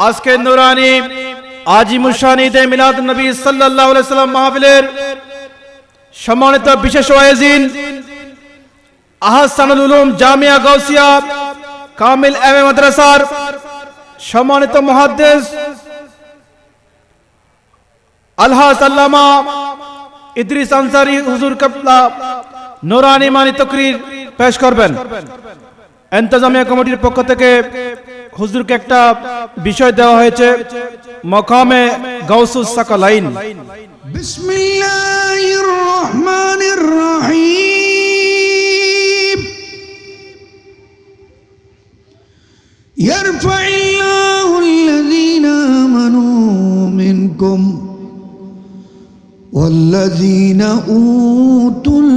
আজকে নুরানি আজিমুশানিতে মিলাদ নবী সাল্লাল্লাহু আলাইহি সাল্লাম মাহফিলের সম্মানিত বিশেষ ওয়াইজিন আহসানুল উলুম জামিয়া গাউসিয়া কামিল এমএ মাদ্রাসার সম্মানিত মুহাদ্দিস আলহাজ আল্লামা ইদ্রিস আনসারী হুজুর কাবলা নুরানি মানি তাকরীর পেশ করবেন। ইন্তজামিয়া কমিটির পক্ষ থেকে হুজুরকে একটা বিষয় দেওয়া হয়েছে, মকামে গাউসুস সাকালাইন। বিসমিল্লাহির রহমানির রহিম। ইয়ারফাইল্লাহুল্লাযীনা আমানু মিনকুম ওয়াল্লাযীনা উতুল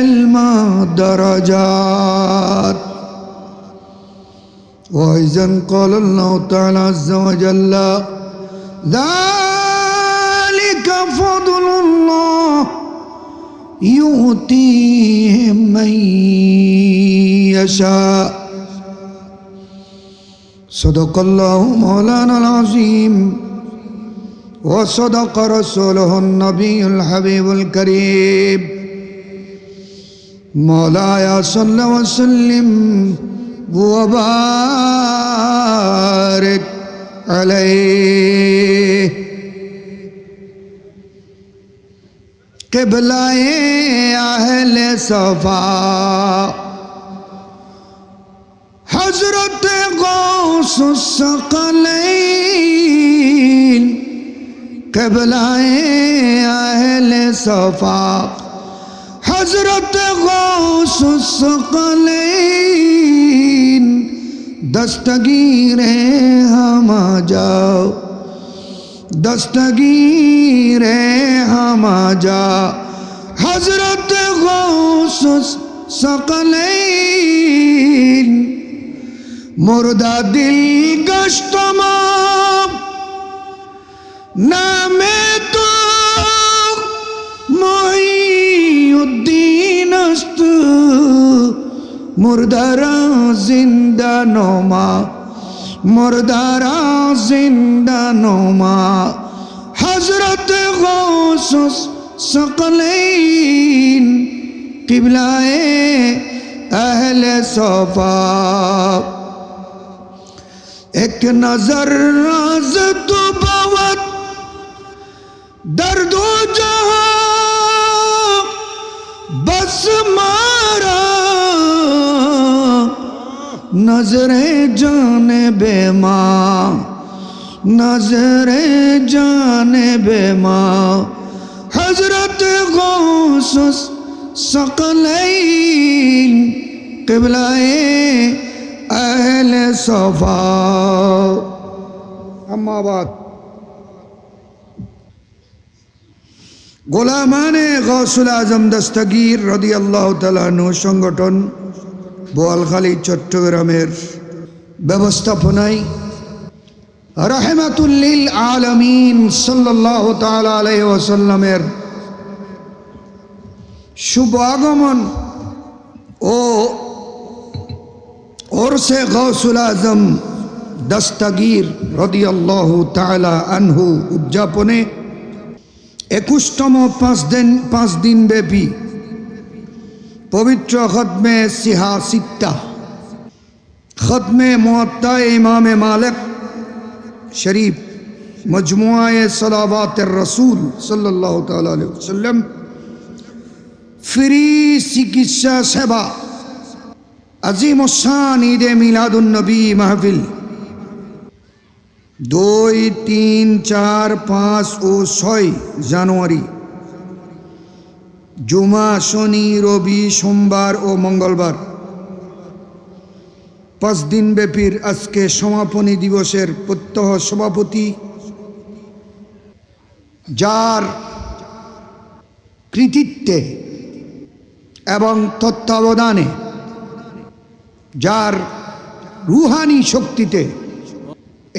ইলমা দারাজাত। وإذن قال الله تعالى عز وجل ذلك فضل الله يؤتيه من يشاء صدق الله مولانا العظيم وصدق رسوله النبي الحبيب الكريم مولاي صل وسلم وبارك عليه। क़िबलाए अहले सफ़ा हज़रत गौसुस सकलैन। क़िबलाए अहले सफ़ा हज़रत गौसुस सकलैन। दस्तगीर हम आ जाओ, दस्तगीर हम आ जाओ हज़रत गौसुस सकलैन। मुर्दा दिल गश्तमा नामे तो मुहीउद्दीन अस्त। मुर्दारा जिंदा नोमा, मुर्दारा जिंदा नोमा हज़रत गौसुस सकलैन। क़िबलाए अहले सफ़ा एक नजर राज तो बहुत दर्दो जहां बस मारा। नजरे जाने बेमा, नजरे जाने बेमा हज़रत गौसुस सकलैन। क़िबलाए अहले सफ़ा। अम्मा बाद গোলামানে গৌসুল আজম দস্তগীর রাদিয়াল্লাহু তাআলা আনহু সংগঠন বোয়ালখালী চট্টগ্রামের ব্যবস্থাপনায় রাহমাতুল লিল আলামিন সাল্লাল্লাহু তাআলা আলাইহি ওয়াসাল্লামের শুভ আগমন ও ওরসে গৌসুল আজম দস্তগীর রাদিয়াল্লাহু তাআলা আনহু উদযাপনে 21তম 5 দিন ব্যাপী পবিত্র খতমে সিহা সিত্তা খতমে মুআত্তা ইমামে মালিক শরীফ মজমুআয়ে সালাওয়াতের রাসূল সাল্লাল্লাহু তাআলা আলাইহি ওয়াসাল্লাম ফ্রি চিকিৎসা সেবা আজিমুশান ঈদে মিলাদুন নবী মাহফিল 2, 3, 4, 5 ও 6 জানুয়ারি জুমা, শনি, রবি, সোমবার ও মঙ্গলবার 5 দিন ব্যাপীর আজকে সমাপনী দিবসের প্রত্যহ সভাপতি, যার কৃতিত্বে এবং তত্ত্বাবধানে, যার রুহানি শক্তিতে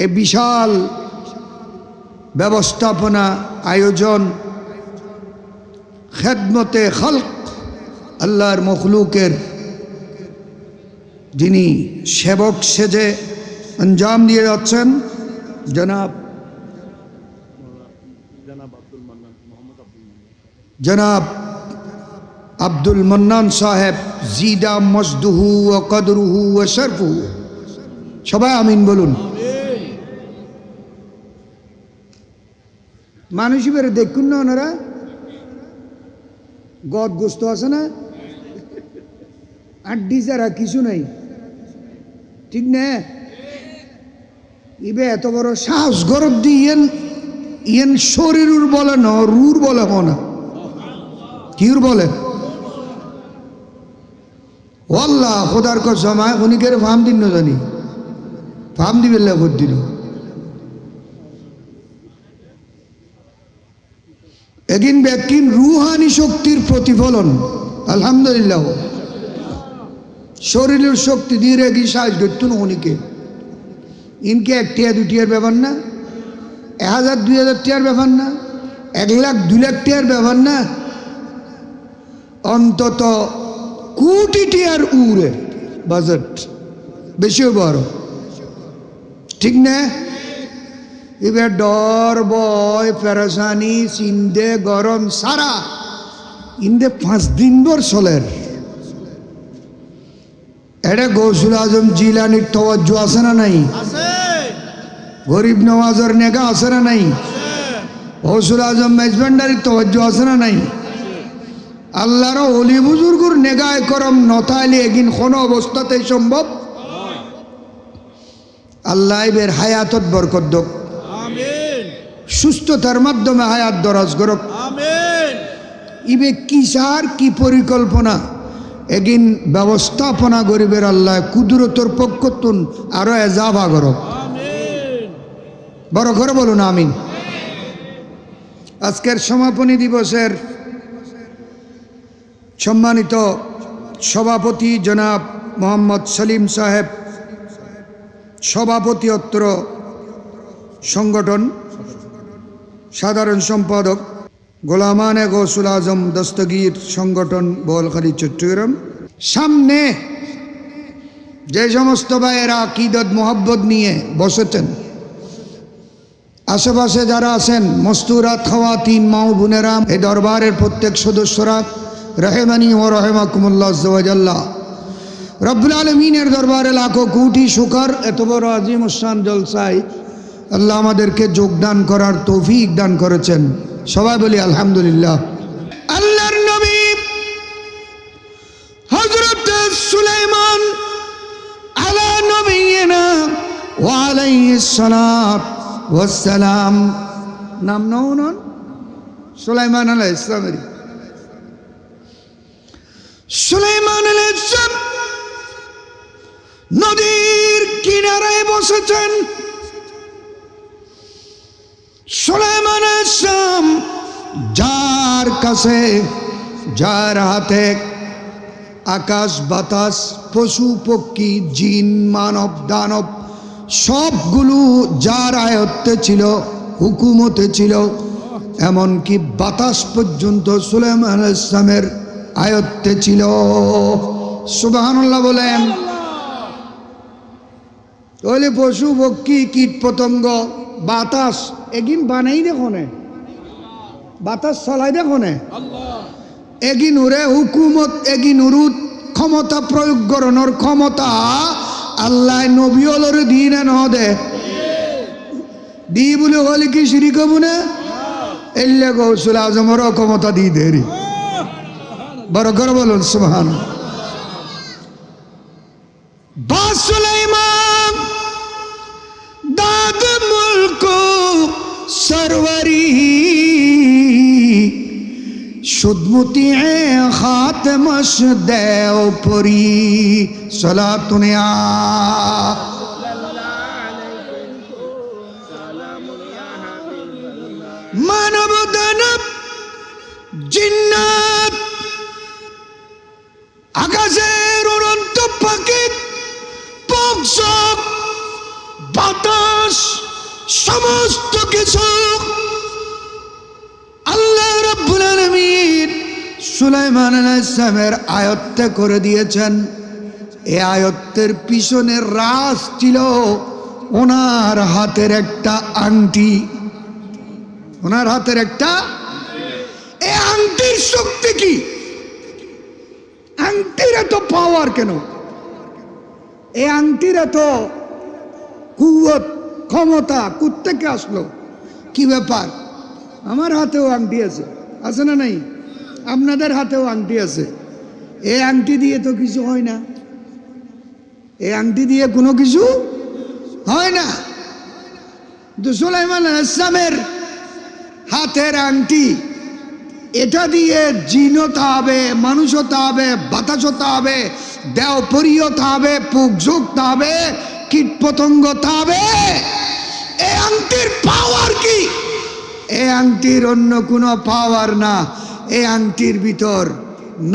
এ বিশাল ব্যবস্থাপনা আয়োজন খেদমতে খালক আল্লাহর মখলুকের যিনি সেবক সেজে अंजाम दिए जाच्छेन জনাব জনাব আব্দুল মান্নান সাহেব জিদা মজদুহু ও কদরুহু ও শরফুহু। সবাই আমিন বলুন। মানুষ বেড়ে দেখুন না, ওনারা গদ গোস্ত আছে না, আড্ডি ছাড়া কিছু নাই, ঠিক না? ইবে এত বড় সাহস গরব দিয়েন ইয়েন শরীর বলে না, রুর বলে না, কিউর বলে ওয়াল্লাহ খোদার কসম উনিকের ফার্ম দিন না জানি, ফার্ম দিবেন ভোট দিল। এদিন ব্যক্তির রুহানি শক্তির প্রতিফলন আলহামদুলিল্লাহ। শরীরের শক্তি দিয়ে রেখে সাজ ধরতুন উনিকে, ইনকে 1 টিয়া 2 টিয়ার ব্যাপার না, 1000 2000 টিয়ার ব্যাপার না, 1 লাখ 2 লাখ টিয়ার ব্যাপার না, অন্তত কোটি টিয়ার উড়ে বাজেট বেশিও বড়, ঠিক না? এবার ডর বয় পেরেশানি চিন্দে গরম সারা ইন্দে 5 দিন ভর চলের। এটা গৌসুল আজম জিলানির তওয়াজ্জু আছে না নাই? গরিব নওয়াজের নেগা আছে না নাই? গৌসুল আজম মেজবান্ডারির তওয়াজ্জু আছে না নাই? আল্লাহর ওলি বুজুর্গর নেগায় করম নতাইলে এগিন কোন অবস্থাতে সম্ভব। আল্লাহ এর হায়াতত বরকত দক, সুস্থতার মাধ্যমে হায়াত দরাজ করক। ইবে কি সার কি পরিকল্পনা এগিন ব্যবস্থাপনা গরিবের আল্লাহ কুদরতর পক্ষতুন আরো এজাবা করক। বড় করে বলুন আমিন। আজকের সমাপনী দিবসের সম্মানিত সভাপতি জনাব মোহাম্মদ সলিম সাহেব, সভাপতি অত্র সংগঠন, সাধারণ সম্পাদক গোলামানে গৌসুল আজম দস্তগীর সংগঠন বোয়ালখালী চট্টগ্রাম। সামনে যে সমস্ত ভাইয়েরা আকীদত মোহাব্বত নিয়ে বসেছেন, আশেপাশে যারা আছেন মস্তুরাত খাওয়াতিন মা ও বোনেরা, এই দরবারের প্রত্যেক সদস্যরা রহেমানি ও রহেমাকুমুল্লাহ আজ্জা ওয়া জাল্লা, রব্বুল আলমিনের দরবারে লাখো কোটি শুকর, এত বড় আজিম উসান জলসায় আল্লাহ আমাদেরকে যোগদান করার তৌফিক দান করেছেন। সবাই বলি আলহামদুলিল্লাহ। আল্লাহর নবী হযরত সুলাইমান আলা নবিয়িনা ওয়া আলাইহিস সালাত ওয়াস সালাম, নাম নন সুলাইমান আলাইহিস সালাম। সুলাইমান আলাইহিস সালাম নদীর কিনারায় বসেছেন। সুলাইমান আলাইহিস সালাম যার কাছে, যার হাতে আকাশ বাতাস পশু পক্ষী জিন মানব দানব সবগুলো যার আয়ত্তে ছিল, হুকুমতে ছিল, এমনকি বাতাস পর্যন্ত সুলাইমান আলাইহিস সালামের আয়ত্তে ছিল। সুবহানাল্লাহ বলেন। তাহলে পশু পক্ষী কীট পতঙ্গ বাতাস এগিন বানাই দেখনে, বাতাস চলাই দেখনে, এগিন উড়ে হুকুমত, এগিন উরুত ক্ষমতা প্রয়োগ করানোর ক্ষমতা আল্লাহ নবী হলর দিন ন দে দি বলে হলে কি শিরিক হব না? এলে গৌসুল আজমেরও ক্ষমতা দিয়ে দেরি। বড় করে বলুন সুবহানাল্লাহ। বা সুলাইমান দাদ মুলক সরওয়ারি সুদমতি খাতমশ দেও পরি সালাতুনিয়া মানব দানব জিন্নাত আকাশের উড়ন্ত পাখি পক্ষক বাতাস সমস্ত কিছু আল্লাহ রাব্বুল আলামিন সুলাইমান আলাইহিস সালামের আয়ত্তে করে দিয়েছেন। এই আয়ত্তের পিছনে রাজ ছিল ওনার হাতের একটা আংটি, ওনার হাতের একটা, এই আংটির শক্তি কি? আংটির এত পাওয়ার কেন? এই আংটির এত কুওয়াত, ক্ষমতা কোত্থেকে আসলো? কি ব্যাপার? আমার হাতেও আংটি আছে, আছে না নাই? আপনাদের হাতেও আংটি আছে। এই আংটি দিয়ে তো কিছু হয় না, এই আংটি দিয়ে কোনো কিছু হয় না। তো সুলাইমান আলাইহিস সালামের হাতের আংটি, এটা দিয়ে জিন হতে হবে, মানুষ হতে হবে, বাতাস হতে হবে, দেওপরি হতে হবে, পোকঝোক হতে হবে, কীট পতঙ্গ হতে হবে। এই আংটির পাওয়ার কি? এই আংটির অন্য কোনো পাওয়ার না। এই আংটির ভিতর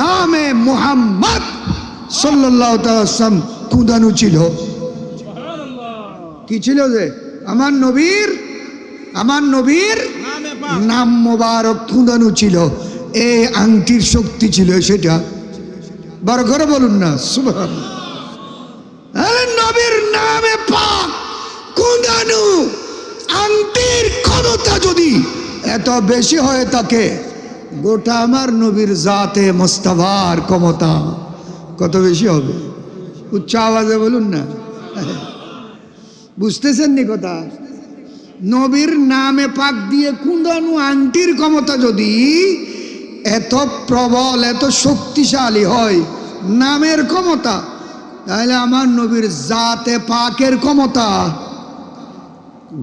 নামে মুহাম্মদ সাল্লাল্লাহু তাআলা সাল্লাম কুঁদানো ছিল। কি ছিল? যে আমার নবীর নাম মোবারক কুঁদানো ছিল। এই আংটির শক্তি ছিল সেটা। বড় করে বলুন না সুবহানাল্লাহ। নবীর নামে পাক কুঁদানো আংটির ক্ষমতা যদি এত বেশি হয়ে থাকে, গোটা আমার নবীর জাতে মোস্তফার ক্ষমতা কত বেশি হবে? উচ্চ আওয়াজে বলুন না। বুঝতেছেন নি কথা? নবীর নামে পাক দিয়ে কুঁদানো আংটির ক্ষমতা যদি এত প্রবল, এত শক্তিশালী হয়, নামের ক্ষমতা, তাহলে আমার নবীর জাতে পাকের ক্ষমতা,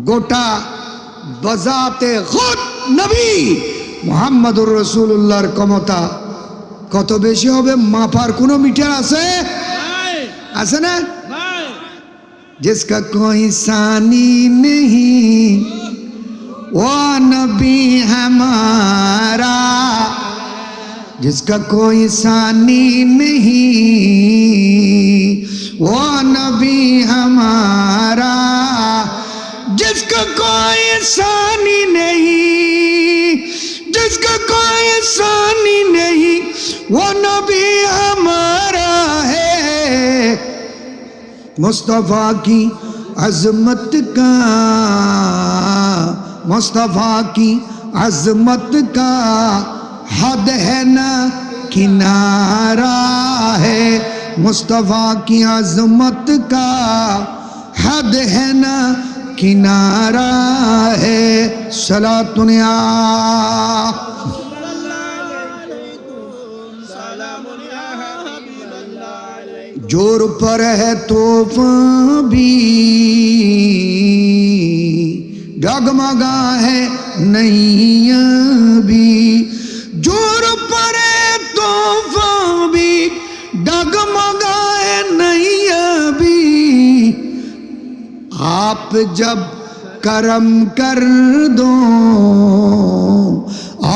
গোটা বজাতে খুদ নবী মুহাম্মদুর রাসূলুল্লাহর ক্ষমতা কত বেশি হবে? মাপার কোনো মিটার আছে? আছে না? जिसका कोई सानी नहीं वो नबी हमारा, जिसका कोई सानी नहीं वो नबी हमारा, जिसका कोई सानी नहीं, जिसका कोई सानी नहीं वो नबी हमारा है। मुस्तफ़ा की अज़मत का, मुस्तफ़ा की अज़मत का हद है ना किनारा है, मुस्तफ़ा की अज़मत का हद है ना किनारा है। सलातुन या जोर पर है तूफ़ान भी, डगमगा है नैया भी, जोर पर है तूफ़ान भी, डगमगा है नैया भी। आप जब करम कर दो,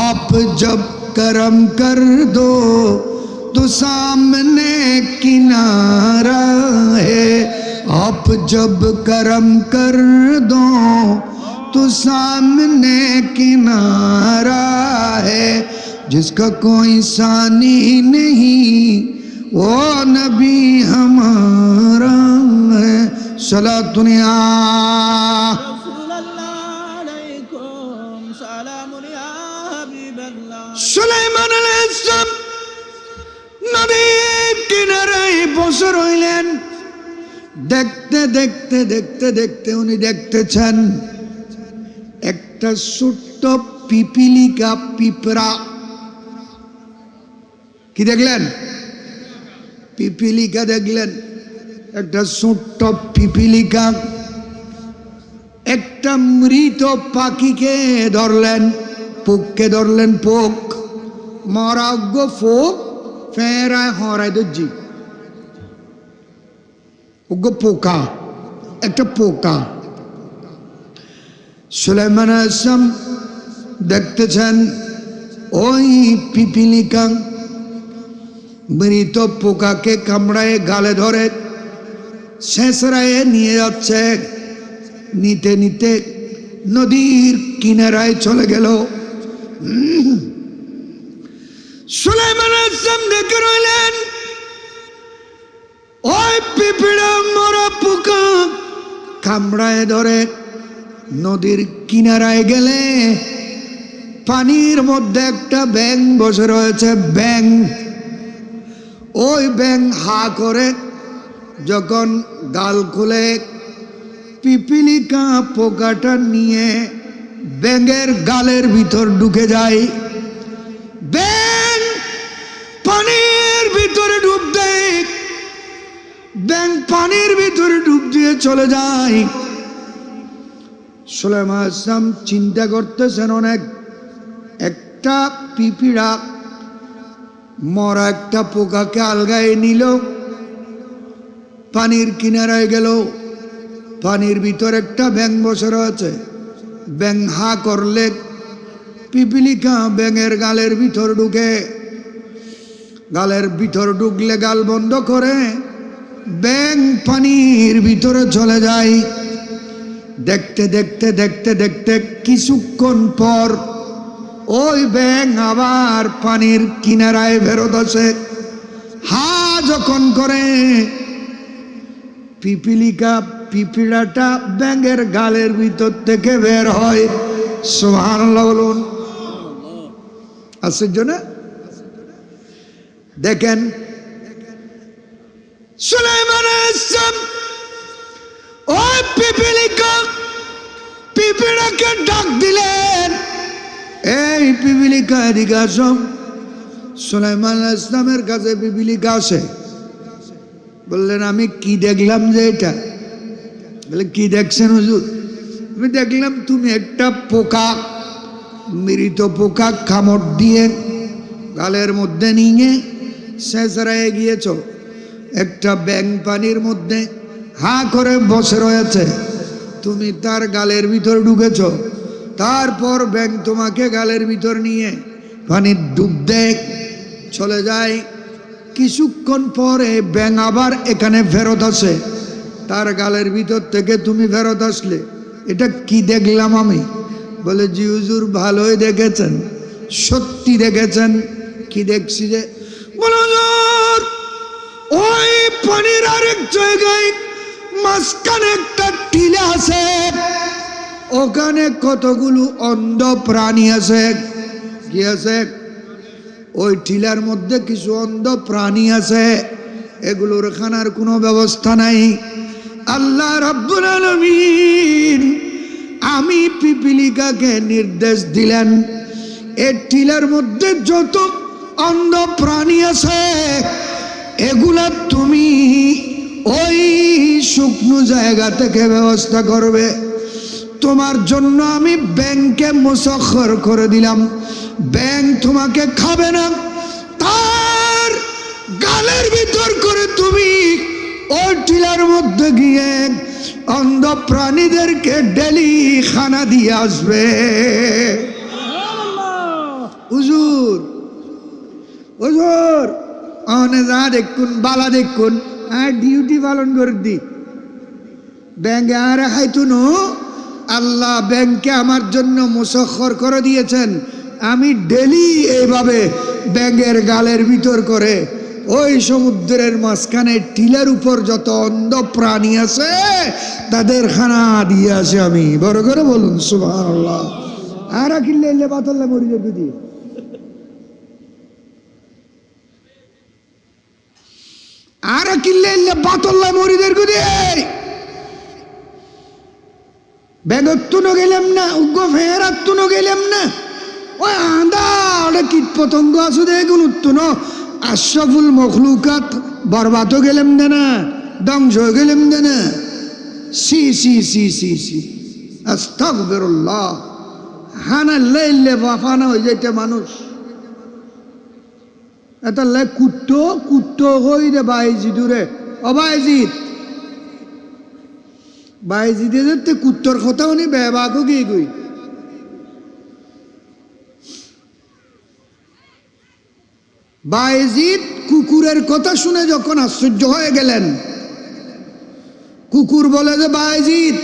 आप जब करम कर दो तो सामने किनारा है। आप जब करम कर दो तो सामने किनारा है। जिसका कोई सानी नहीं वो नबी हमारा है। सलातुन या সুলাইমান আলাইহিস সালাম নদীর কিনারায় বসে রইলেন। দেখতে দেখতে দেখতে দেখতে উনি দেখতেছেন একটা ছোট্ট পিপিলিকা, পিঁপড়া। কি দেখলেন? পিপিলিকা দেখলেন। একটা ছোট্ট পিপিলিকা একটা মৃত পাখিকে ধরলেন, পোককে ধরলেন। পোক মরাগ্য পোক ফেরায় হরাই দর্জি, ওগো পোকা, একটা পোকা। সুলাইমান আলাইহিস সালাম দেখতেছেন ওই পিপিলিকা মৃত পোকাকে কামড়ায় গালে ধরে শেষরায় নিয়ে যাচ্ছে। নিতে নিতে নদীর কিনারায় চলে গেল। সুলাইমান আলাইহিস সালাম দেখে রইলেন ওই পিঁপড়া মরা পোকা কামড়ায় ধরে। নদীর কিনারায় গেলে পানির মধ্যে একটা ব্যাঙ বসে রয়েছে। ব্যাঙ, ওই ব্যাঙ হা করে যখন গাল খুলে পিপিলিকা পোকাটা নিয়ে ব্যাঙের গালের ভিতর ঢুকে যায়। ব্যাঙ পানির ভিতরে ডুব দেয়, ব্যাঙ পানির ভিতরে ডুব দিয়ে চলে যায়। সুলাইমান আলাইহিস সালাম চিন্তা করতেছেন, অনেক একটা পিপিড়া মরা একটা পোকাকে আলগায় নিল, পানির কিনারায় গেল, পানির ভিতর একটা ব্যাঙ বসে রয়েছে। ব্যাঙ হা করলে পিপিলিকা ব্যাঙের গালের ভিতর ঢুকে, গালের ভিতর ঢুকলে গাল বন্ধ করে ব্যাঙ পানির ভিতরে চলে যায়। দেখতে দেখতে দেখতে দেখতে কিছুক্ষণ পর ওই ব্যাঙ আবার পানির কিনারায় ফেরত আসে। হা যখন করে পিপিড়াটা ব্যাঙের গালের ভিতর থেকে বের হয়। সুবহানাল্লাহ বলুন। আশ্চর্য না? দেখেন সুলাইমান আলাইহিস সালাম ওই পিপিড়াকে ডাক দিলেন, এই পিপিলিকা এদিকে আসো। সুলাইমান আলাইহিস সালামের কাছে পিপিলিকা আসে, বললেন আমি কি দেখলাম যে এটা? বলে কি দেখছেন হুজুর? আমি দেখলাম তুমি একটা পোকা, মৃত পোকা কামড় দিয়ে গালের মধ্যে নিয়ে শেষরায় গিয়েছ। একটা ব্যাঙ পানির মধ্যে হা করে বসে রয়েছে, তুমি তার গালের ভিতর ঢুকেছ। তারপর ব্যাঙ তোমাকে গালের ভিতর নিয়ে পানির ডুব দেয়, চলে যায়। কিছুক্ষণ পরে ব্যাঙ আবার এখানে ফেরত আসে, তার গালের ভিতর থেকে তুমি ফেরত আসলে। এটা কি দেখলাম আমি? বলে জি হুজুর, ভালোই দেখেছেন, সত্যি দেখেছেন। কি দেখছি যে? বলো হুজুর, ওই পানির আরেক জায়গায় মাঝখানে একটা টিলা আছে, ওখানে কতগুলো অন্ধ প্রাণী আছে। কি আছে? ওই টিলার মধ্যে কিছু অন্ধ প্রাণী আছে, এগুলোর খানার কোনো ব্যবস্থা নাই। আল্লাহ রাব্বুল আলামিন আমি পিপিলিকাকে নির্দেশ দিলেন, এই টিলার মধ্যে যত অন্ধ প্রাণী আছে এগুলা তুমি ওই শুকনো জায়গা থেকে ব্যবস্থা করবে। তোমার জন্য আমি ব্যাঙকে মুসাখখর করে দিলাম, ব্যাঙ তোমাকে খাবে না। তার গালের ভিতর করে তুমি ওই টিলার মধ্যে গিয়ে অন্ধ প্রাণীদেরকে ডেলি খানা দিয়ে আসবে। হুজুর হুজুর অনে যা দেখুন, বালা দেখুন, আর ডিউটি পালন করে দি। ব্যাঙে আর খাইতুন, আল্লাহ ব্যাঙকে আমার জন্য মুসাখখর করে দিয়েছেন। আমি ডেলি এইভাবে ব্যাঙের গালের ভিতর করে ওই সমুদ্রের মাঝখানে টিলার উপর যত অন্ধ প্রাণী আছে তাদের খানা দিয়ে আসে আমি। বড় করে বলুন সুবহানাল্লাহ। আর কিল্লে এলে বাতল্লা মরি যাবে দি। আর কিল্লে এলে বাতল্লা মরিদের গুদি। বেগত্তুনো গেলাম না, উগ্র ফেরাত্তুনো গেলাম না, ওই আন্দা ওটা কীট পতঙ্গ আছে দেখুন উত্তুন আশরাফুল মখলুকাত বরবাদও গেলাম দে না, ধ্বংস হয়ে গেলাম দে না। সি সি সি সি সি আস্তাগফিরুল্লাহ। হানা লেলে বাফানা হয়ে যাইতে মানুষ এটা লে কুত্তো কুত্তো হই রে বাইজিদুরে। ও বাইজিদ, বাইজিদে যেতে কুত্তর কথা উনি বেবাকও গিয়ে গই। বাইজিদ কুকুরের কথা শুনে যখন আশ্চর্য হয়ে গেলেন, কুকুর বলে যে বাইজিদ,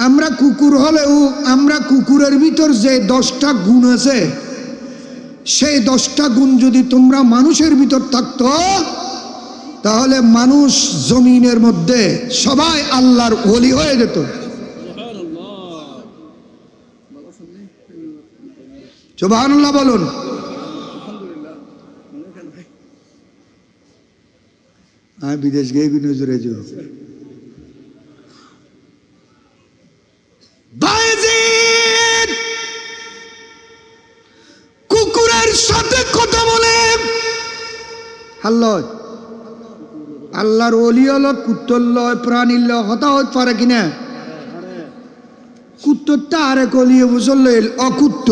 আমরা কুকুর হলেও আমরা কুকুরের ভিতর যে 10টা গুণ আছে, সেই 10টা গুণ যদি তোমরা মানুষের ভিতর থাকতো তাহলে মানুষ জমিনের মধ্যে সবাই আল্লাহর ওলি হয়ে যেত। সুবহানাল্লাহ বলুন। বিদেশ গিয়ে নজরে যাও। বায়েজিদ কুকুরের সাথে কথা বলে হাল্লয় আল্লাহর ওলি হলো কুত্তর লয় প্রাণীর লয় হতা হতে পারে কিনা? কুত্তরটা আরে কলিয়ে বুঝল অকুত্ত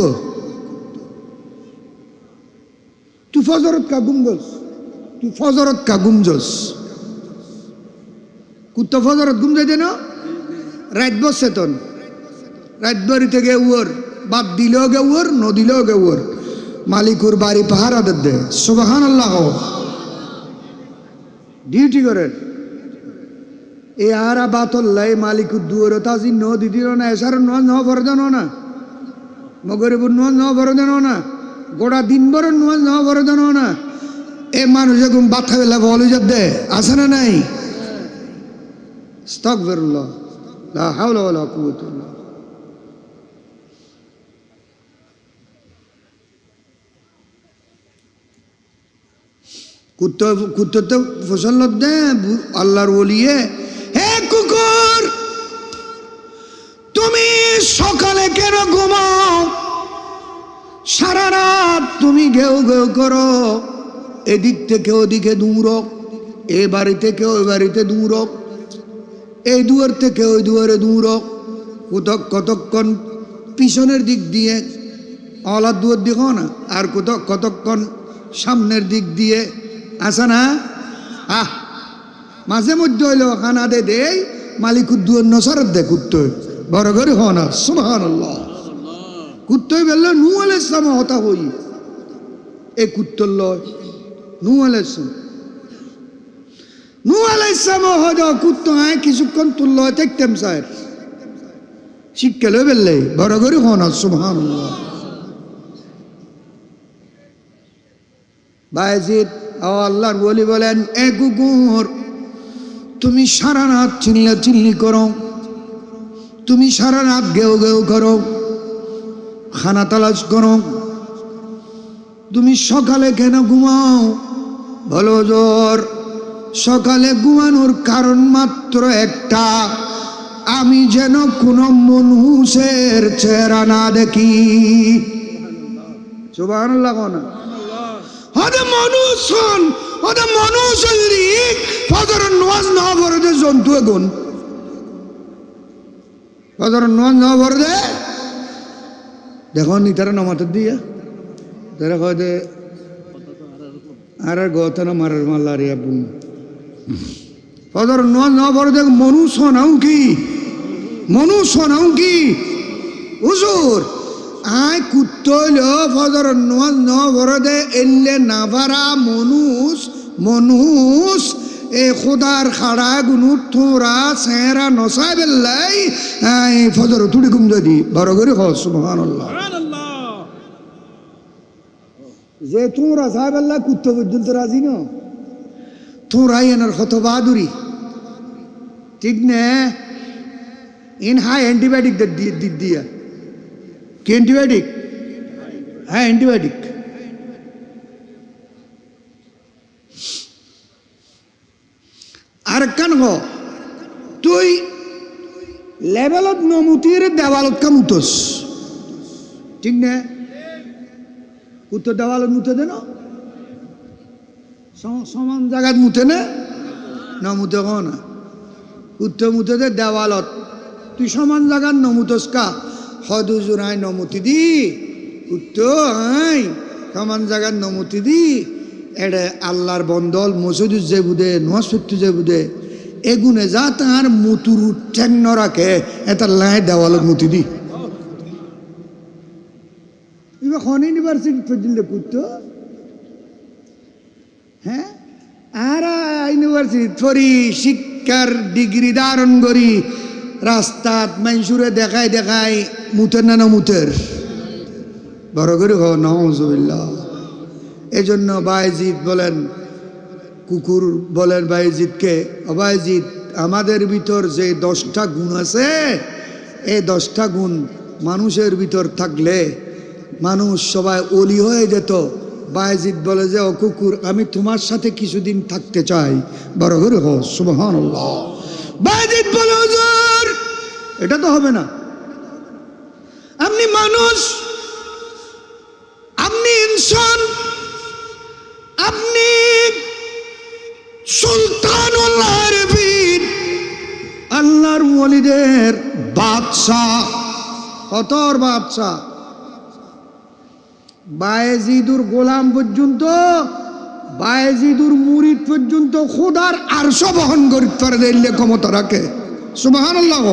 তুই ফজরত কা গুমগস তুই ফজরত কা গুমজস কুত্ত ফজরত গুম যাই দেন রাত বসে তন রাত বাড়িতে গে উর বাদ দিলেও গে উর ন দিলেও গে উর মালিকুর বাড়ি পাহারা দে সুবহানাল্লাহ ডিউটি করেন এ আরা বাতল্লাই মালিকুর দুয়ার তাজি ন দিদিও না এসার ন ভরে দেন না মগরিবুর ন ভরে দেন না গোড়া দিন বড় ন ভরে দেন না এ মানুষ এরকম বাথা বেলা বলে যাবে আছে না নাই? আস্তাগফিরুল্লাহ লা হাওলা ওয়ালা কুওয়াতা ইল্লা বিল্লাহ। কুত্তো তো ফসল দে আল্লাহর ওলিয়ে হে কুকুর তুমি সকালে কেন ঘুমাও? সারা রাত তুমি ঘেউ ঘেউ করো, এদিক থেকে ওদিকে দৌড়ক, এ বাড়ি থেকে ওই বাড়িতে দৌড়ক, এই দুয়ার থেকে ওই দুয়ারে দৌড়ক, কতক্ষণ পিছনের দিক দিয়ে অলার দুয়ার দিকে না আর কতক্ষণ সামনের দিক দিয়ে আসে না? মাঝে মধ্যে হইলেও খানা দে দেই মালিকুর দুয়ার নসরত দে কুত্তই বড় করে হ না। সুবহানাল্লাহ কুত্তই বেললে নূহ আলাইহিস সালাম হতা হই এ কুত্তর লয় নূহ আলাইহিস সালাম নূহ আলাইহিস সালাম হদ কুত্ত আয় কিছুক্ষণ তুলল দেখতেম স্যার শিক্ষা লই বেললে বড় করে হ না। সুবহানাল্লাহ বায়েজিদ আল্লাহর ওলি বলেন এ কুকুর তুমি সারা রাত চিল্লি করো, তুমি সারা রাত গেউ গেউ করো, খানা তালাশ করো, তুমি সকালে কেন ঘুমাও? বলো জোর সকালে ঘুমানোর কারণ মাত্র একটা, আমি যেন কোনো মনহুসের চেহারা না দেখি। সুবহানাল্লাহ না হদে মানুষ হন হদে মানুষ ফজর নামাজ না পড়ে দে জন্তু গুণ ফজর নামাজ না পড়ে দে দেখো নি তারা নামাজ দিয়ে তারা কয় দে আর গত না মারার মাল্লারিয়া বুন ফজর নামাজ না পড়ে দে মানুষ হনাও কি মানুষ হনাও কি হুজুর আয় কুত্তল ফজর নামাজ না পড়ে দে এলে না পারা মনুষ এ খোদার খাড়া গুনু থোরা সেরা নসাই বেল্লাই ফজর তুড়ি ঘুম যদি বড় করে হ সুবহানাল্লাহ যে তোরা সাহেবাল্লাহ কুত্ত পর্যন্ত রাজি ন তোরাই এনার কত বাহাদুরি ঠিক নে ইন হাই অ্যান্টিবায়োটিক দিয়া কি অ্যান্টিবায়োটিক? হ্যাঁ অ্যান্টিবায়োটিক। আর কান হ তুই লেভেলত নমুতির দেওয়ালত কামুতস ঠিক না? উত্তর দেওয়ালত মুতে দে না সমান জায়গাত মুতে না মুতে হ না উত্তর মুতে দে দেওয়ালত তুই সমান জায়গাত নমুতস কা হদুজুর আই নমুতি দি উত্তর আই সমান জায়গাত নমুতি দি এডে আল্লাহর বন্দল মসজিদ যে বুদে নসফিত্তু যে বুদে এগুনে যা তার মুতুর ঠ্যাং ন রাখে এটা লাই দেওয়ালত মুতি দি এবার খন ইউনিভার্সিটি পর্যন্ত করতো হ্যাঁ আর ইউনিভার্সিটি পড়ি শিক্ষার ডিগ্রি ধারণ করি রাস্তাত মাইসুরে দেখাই মুতের না মুতের বড় করে নাউজুবিল্লাহ। এজন্য বায়েজিদ বলেন কুকুর বলেন বাইজিদকে, ও বাইজিদ, আমাদের ভিতর যে 10টা গুণ আছে, এই 10টা গুণ মানুষের ভিতর থাকলে মানুষ সবাই ওলি হয়ে যেত। বাইজিদ বলে যে, ও কুকুর, আমি তোমার সাথে কিছুদিন থাকতে চাই। বড় করে হো সুবহানাল্লাহ। বাইজিদ বলে, হুজুর এটা তো হবে না, আপনি মানুষ, আপনি ইনসান, আপনি সুলতানুল আরবিন, আল্লাহর ওলিদের বাদশাহ, কতর বাদশাহ। বায়েজিদুর গোলাম পর্যন্ত, বায়েজিদুর মুরিদ পর্যন্ত খোদার আরশ বহন করতে পারে দিলে ক্ষমতা রাখে। সুবহানাল্লাহ।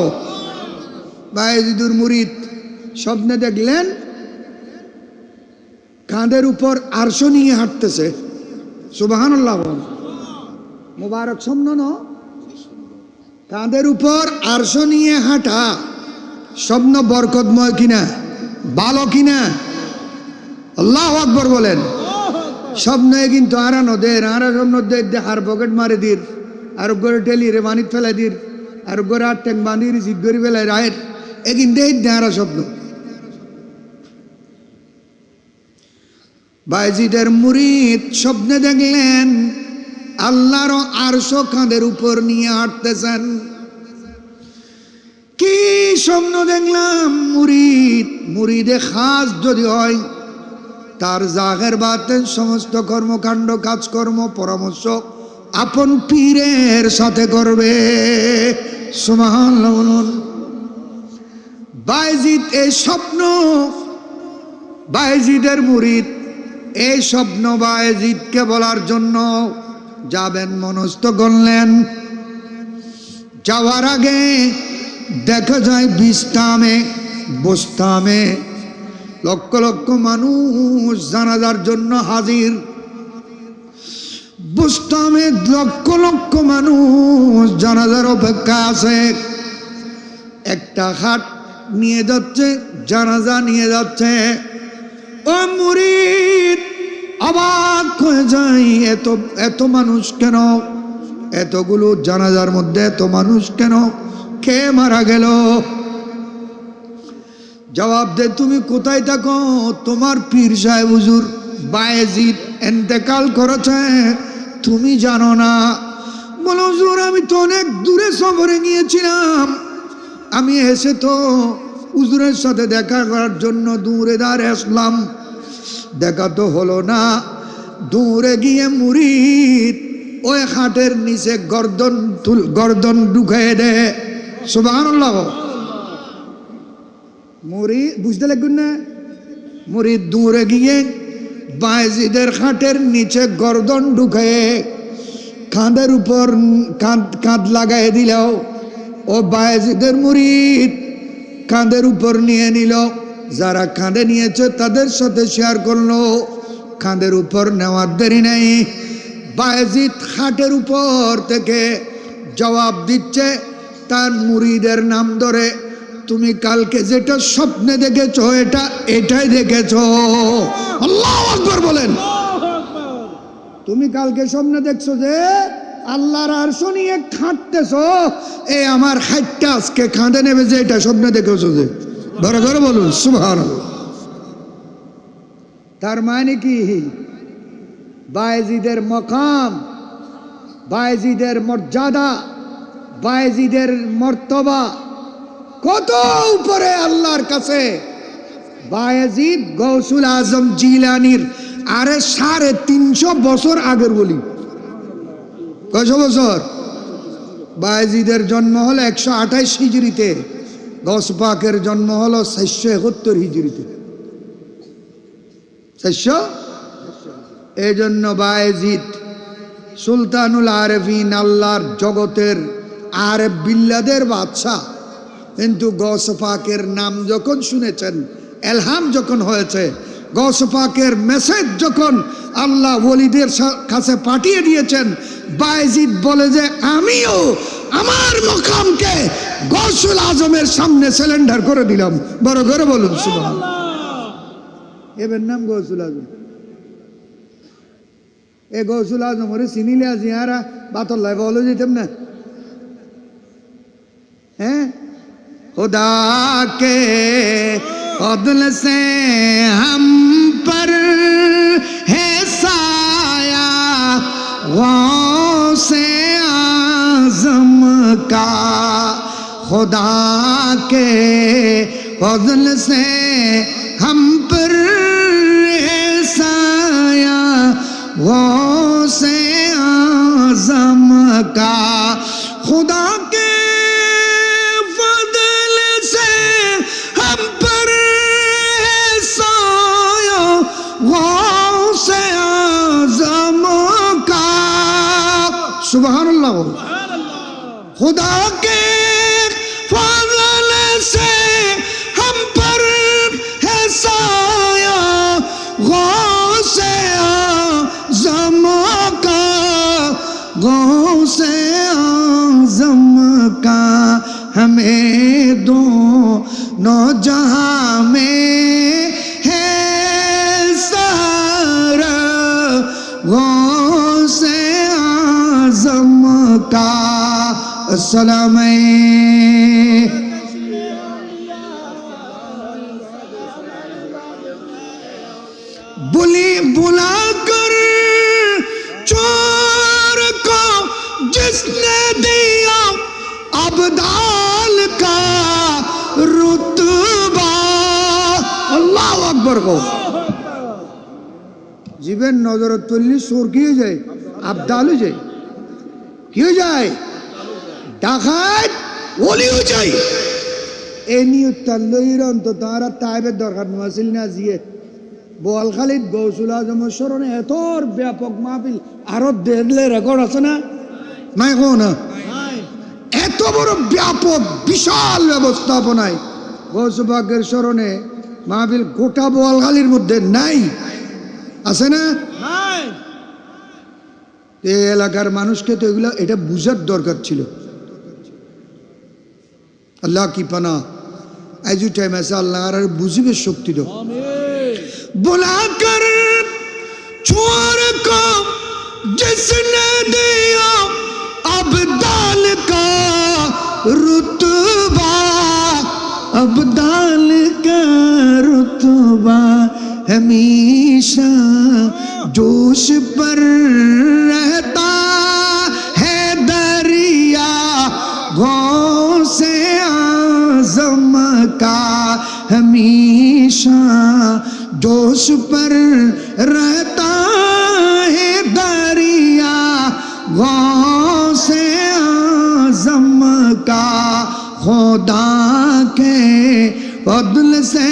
বায়েজিদুর মুরিদ স্বপ্নে দেখলেন কাঁধের উপর আরশ নিয়ে হাঁটতেছে। সুবহানাল্লাহ। মুবারক স্বপ্ন ন, কাঁধের উপর আরশ নিয়ে হাঁটা স্বপ্ন বরকতময় কিনা, ভালো কিনা? আল্লাহু আকবার বলেন। স্বপ্নে কিন্তু আরানো দের, আরা স্বপ্ন আর পকেট মারে দির, আর করে টেলি রে মানিত ফেলাই দির, আর করে আর ট্যাং বাঁধির জিদ করি ফেলাই রায়ের, এগিন দে আরা স্বপ্ন। বায়েজিদের মুরিদ স্বপ্নে দেখলেন আল্লাহর আরশ কাঁধের উপর নিয়ে হাঁটতেছেন। কি স্বপ্ন দেখলাম! মুরিদে খাস যদি হয়, তার জাহের বাতেন সমস্ত কর্মকাণ্ড কাজকর্ম পরামর্শ আপন পীরের সাথে করবে। সুবহানাল্লাহ বলুন। বায়েজিদ এই স্বপ্ন, বায়েজিদের মুরিদ এই স্বপ্ন বায়েজিদকে বলার জন্য যাবেন মনস্থ করলেন। যাওয়ার আগে দেখা যায় বুস্তামে লক্ষ লক্ষ মানুষ জানাজার জন্য হাজির। বুস্তামে লক্ষ লক্ষ মানুষ জানাজার অপেক্ষা আছে। একটা খাট নিয়ে যাচ্ছে, জানাজা নিয়ে যাচ্ছে। ও মুরিদ অবাক হয়ে যায়, এত মানুষ কেন? এতগুলো জানাজার মধ্যে এত মানুষ কেন? কে মারা গেল? জবাব দে, তুমি কোথায় থাকো? তোমার পীর সাহেব হুজুর বায়েজিদ ইন্তেকাল করেছে, তুমি জানো না? বলো, হুজুর আমি তো অনেক দূরে সফরে গিয়েছিলাম, আমি এসে তো হুজুরের সাথে দেখা করার জন্য দূরে দাঁড়িয়ে আসলাম, দেখা তো হলো না। দূরে গিয়ে মুরিদ ওই খাটের নিচে গর্দন ঢুকিয়ে দে। সুবহানাল্লাহ। মুরিদ বুঝতে লাগবেন না, মুরিদ দূরে গিয়ে বায়েজিদের খাটের নিচে গর্দন ঢুকিয়ে কাঁধের উপর কাঁধ লাগাই দিল। ও বায়েজিদের মুরিদ কাঁধের উপর নিয়ে নিল। যারা কাঁধে নিয়েছে তাদের সাথে শেয়ার করলো। কাঁধের উপর নেওয়ার দেরি নেই, বায়েজিদ খাটের উপর থেকে জবাব দিচ্ছে তার মুরিদের নাম ধরে, তুমি কালকে যেটা স্বপ্নে দেখেছ এটাই দেখেছ। আল্লাহু আকবার বলেন। তুমি কালকে স্বপ্নে দেখছো যে আল্লাহর আরশ নিয়ে খাটতেছ, এই আমার খাটটা আজকে কাঁধে নেবে, যে এটা স্বপ্নে দেখেছো যে। বড় করে বলুন সুবহানাল্লাহ। তার মানে কি? বায়েজিদের মকাম, বায়েজিদের মর্যাদা, বায়েজিদের মর্তবা কত উপরে আল্লাহর কাছে। বায়েজিদ গৌসুল আজম জিলানির আরে 350 বছর আগের বলি। কয়শো বছর? বায়েজিদের জন্ম হলো 128 হিজরিতে, গৌস পাকের জন্ম হলো 471 হিজরিতে। 400। এই জন্য বায়েজিদ সুলতানুল আরেফিন, আল্লাহর জগতের আরেফ বিল্লাদের বাদশাহ। কিন্তু গৌস পাকের নাম যখন শুনেছেন, এলহাম যখন হয়েছে, গৌস পাকের মেসেজ যখন আল্লাহ ওলিদের কাছে পাঠিয়ে দিয়েছেন, বায়েজিদ বলে যে আমিও আমার মকামকে গৌসুল আজমের সামনে সিলিন্ডার করে দিলাম। বড় করে বলুন সুবহানাল্লাহ। এবার নাম গৌসুল আজম। এ গৌসুল আজমরে চিনিলে আজি আরা বাতর লাই বলো যেতাম না हैं खुदा के फضल से हम पर है साया गौसे आज़म का खुदा के फضल से हम पर है साया गौसे आज़म का खुदा के सुबहानल्लाह खुदा के फज़ल से हम पर है साया गौसे आज़म का गौसे आज़म का हमें दोनों जहां में है सहारा गौसे आज़म का सलाम बुली बुला कर चोर को जिसने दिया अब्दाल का रुतबा अल्लाह अकबर को जीवन नजरत तुल्ली चोर की जाए अब्दाल हो जाए কি হয়ে যায় ডাকাত ওলি হয়ে যায় এই নিয়তটা লইর অন্তত তারা তাইবের দরকার নছিল না জিয়ে বোয়ালখালীত গৌসুল আজমের স্মরণে এত ব্যাপক মাহফিল আরো দেখলে রেকর্ড আছে না নাই কোন এত বড় ব্যাপক বিশাল ব্যবস্থাপনায় গৌসুবাগের স্মরণে মাহফিল গোটা বোয়ালখালীর মধ্যে নাই আছে না এই এলাকার মানুষকে তো এগুলো এটা বুঝার দরকার ছিল अल्लाह की पनाह ऐसी टाइम ऐसा अल्लाह बुझे शक्ति दो बुलाकर छोर को जिसने दिया अब्दाल का रुतबा अब्दाल का रुतबा हमेशा जोश पर रहता है दरिया गौसे आज़म का हमेशा जोश पर रहता है दरिया गौसे आज़म का खुदा के फضल से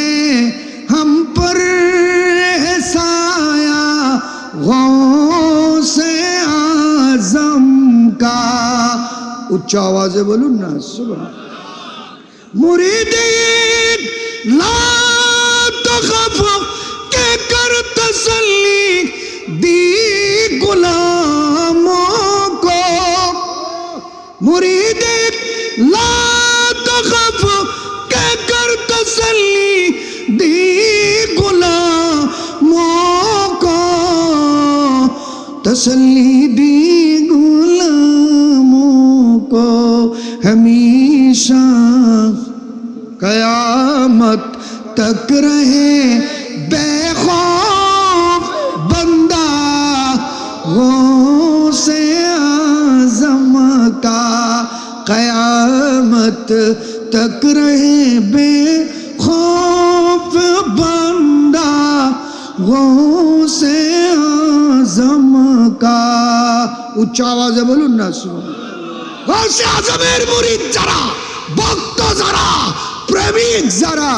हम पर है साया गौसे आज़म का उच्च आवाज़े बोलूं ना सुबह मुरीदीन ला तखफ के कर तसल्ली दी गुलामों को मुरीदीन ला तखफ के कर तसल्ली दी गुलामों को तसल्ली दी गुलामों को हमेशा कयामत तक रहे बेखौफ बंदा गौसे आज़म का कयामत तक रहे बेखौफ बंदा गौसे आज़म का उच्च आवाज़े बोलूं ना सुनो गौसे आज़मेर मुरीद যারা ভক্ত যারা প্রেমিক যারা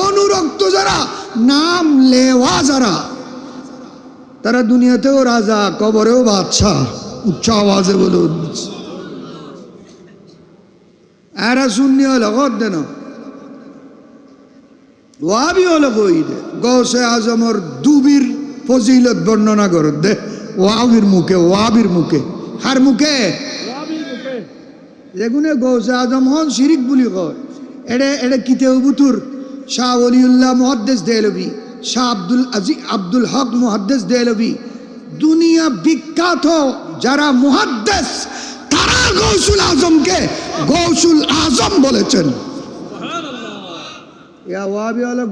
অনুরক্ত যারা নাম লেওয়া যারা তারা দুনিয়াতেও রাজা কবরেও বাদশা উচ্চ আওয়াজে বলুন এরা শূন্য লগত দেন ওয়াবি হলো কই দে গৌসে আজমর দুবির ফজিলত বর্ণনা করে দে ওয়াবির মুখে হার মুখে যেগুনে গৌসে আজম হন শিরিক বলি কয় এড়ে কিতে উবুতুর শাহ ওলিউল্লাহ মুহাদ্দিস দেলভি শাহ আব্দুল হক মুহাদ্দিস দেলভি দুনিয়া বিখ্যাত যারা মুহাদ্দিস তারা গৌসুল আজমকে গৌসুল আজম বলেছেন।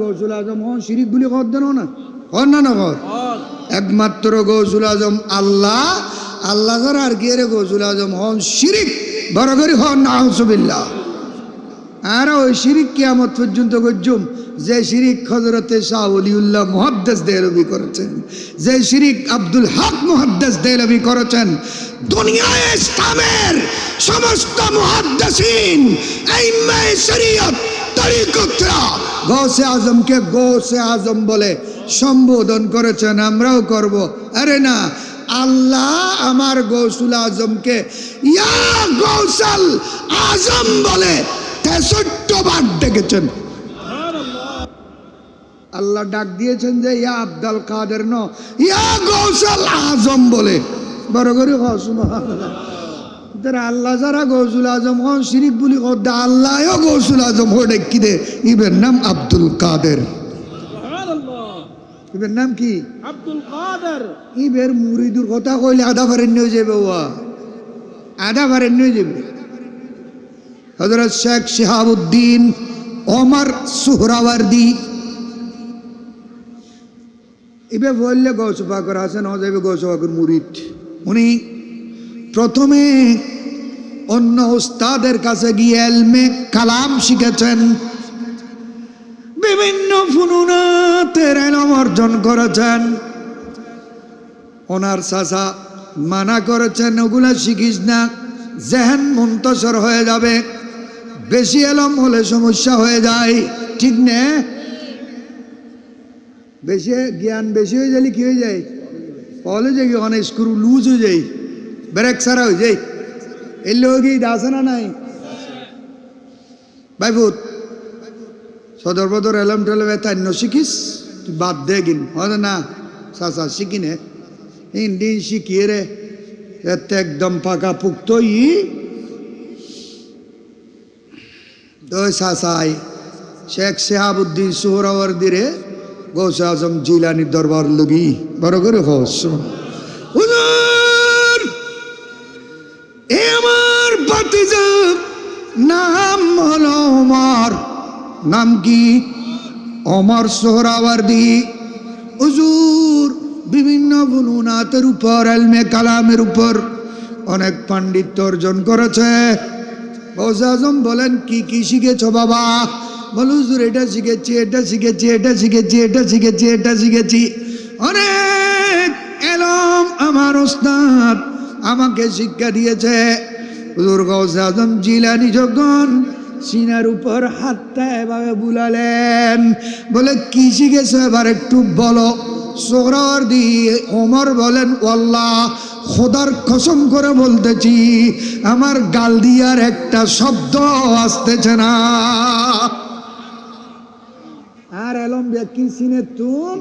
গৌসুল আজম হন শিরিক গুলি কর দেন না, কর না না কর। একমাত্র গৌসুল আজম আল্লাহ, আল্লাহ যারা আর কি রে গৌসুল আজম হন শিরিক বড় করে হন নাউজুবিল্লাহ। আর ওই শিরিক কিয়ামত পর্যন্ত গজ্জুম যে শিরিক হযরতে শাহ ওলিউল্লাহ মুহাদ্দিস দেহলভী করেছেন, যে শিরিক আব্দুল হক মুহাদ্দিস দেহলভী করেছেন, দুনিয়ায় ইসলামের সমস্ত মুহাদ্দিসিন আইম্মায়ে শরীয়ত তরিকতরা গৌসে আজমকে গৌসে আজম বলে সম্বোধন করেছেন, আমরাও করব। আরে না, আল্লাহ আমার গৌসুল আজমকে ইয়া গৌসাল আজম বলে 63 বার ডেকেছেন। আল্লাহ ডাক দিয়েছেন যে ইয়া আব্দুল কাদের ন ইয়া গৌসাল আজম বলে বড় করে সুবহানাল্লাহ। আল্লাহ যারা গৌসুল আজম হন শিরিক বলি কদ আল্লাহও গৌসুল আজম হো ডেকি দে, ইবের নাম আব্দুল কাদের। ইবের নাম কি? আব্দুল কাদের। ইবের মুরিদুর কথা কইলে আধা ফারেন হয়ে যাবে, ওয়া আধা ফারেন হয়ে যাবে। হযরত শেখ শিহাবুদ্দিন ওমর সুহরাওয়ার্দী ইবে বললে গৌস পাকের আছেন ও যাবে গৌস পাকের মুরিদ। উনি প্রথমে অন্য উস্তাদের কাছে গিয়ে ইলমে কালাম শিখেছেন, বিভিন্ন ফুনুনাতের ইলম অর্জন করেছেন। ওনার চাচা মানা করেছেন ওগুলা শিখিস না, জেহেন মুন্তসর হয়ে যাবে, বেশি ইলম হলে সমস্যা হয়ে যায়, ঠিক না? বেশি জ্ঞান বেশি হয়ে গেলে কি হয়ে যায়? বলে যে অনেক স্ক্রু লুজ হয়ে যায়, ব্রেক সারা হয়ে যায়। এই লোক আছে না নাই ভাইভূত সদর বদর এলম টেলম তান্য শিখিস, তুই বাদ দে গিন হয় না চাচা শিখিনে দিন শিখিয়ে রে এতে একদম পাকা পুক্ত ই চাচাই শেখ শিহাবুদ্দিন সুহরাওয়ার্দী রে গৌসে আজম জিলানির দরবার লগি বড় করে হস হুজুর এ আমার ভাতিজা নাম হলো ওমর। নাম কি? ওমর সুহরাওয়ার্দী। হুজুর বিভিন্ন ফুনুনাতের উপর ইলমে কালামের উপর অনেক পাণ্ডিত্য অর্জন করেছে। গৌসে আজম বলেন কি কি শিখেছ বাবা? বল হুজুর এটা শিখেছি, এটা শিখেছি, এটা শিখেছি, এটা শিখেছি, এটা শিখেছি। অনেক এলম আমার ওস্তাদ আমাকে শিক্ষা দিয়েছে। হুজুর গৌসে আজম জিলানী যখন সিনার উপর হাতটা এভাবে বুলালেন, বলে কি শিখেছ এবার একটু বলো। সুহরাওয়ার্দী ওমর বলেন আল্লাহ খোদার কসম করে বলতেছি আমার গাল দিয়ার একটা শব্দ আসতেছে না। আর এলম ব্যক্তি সিনে তুম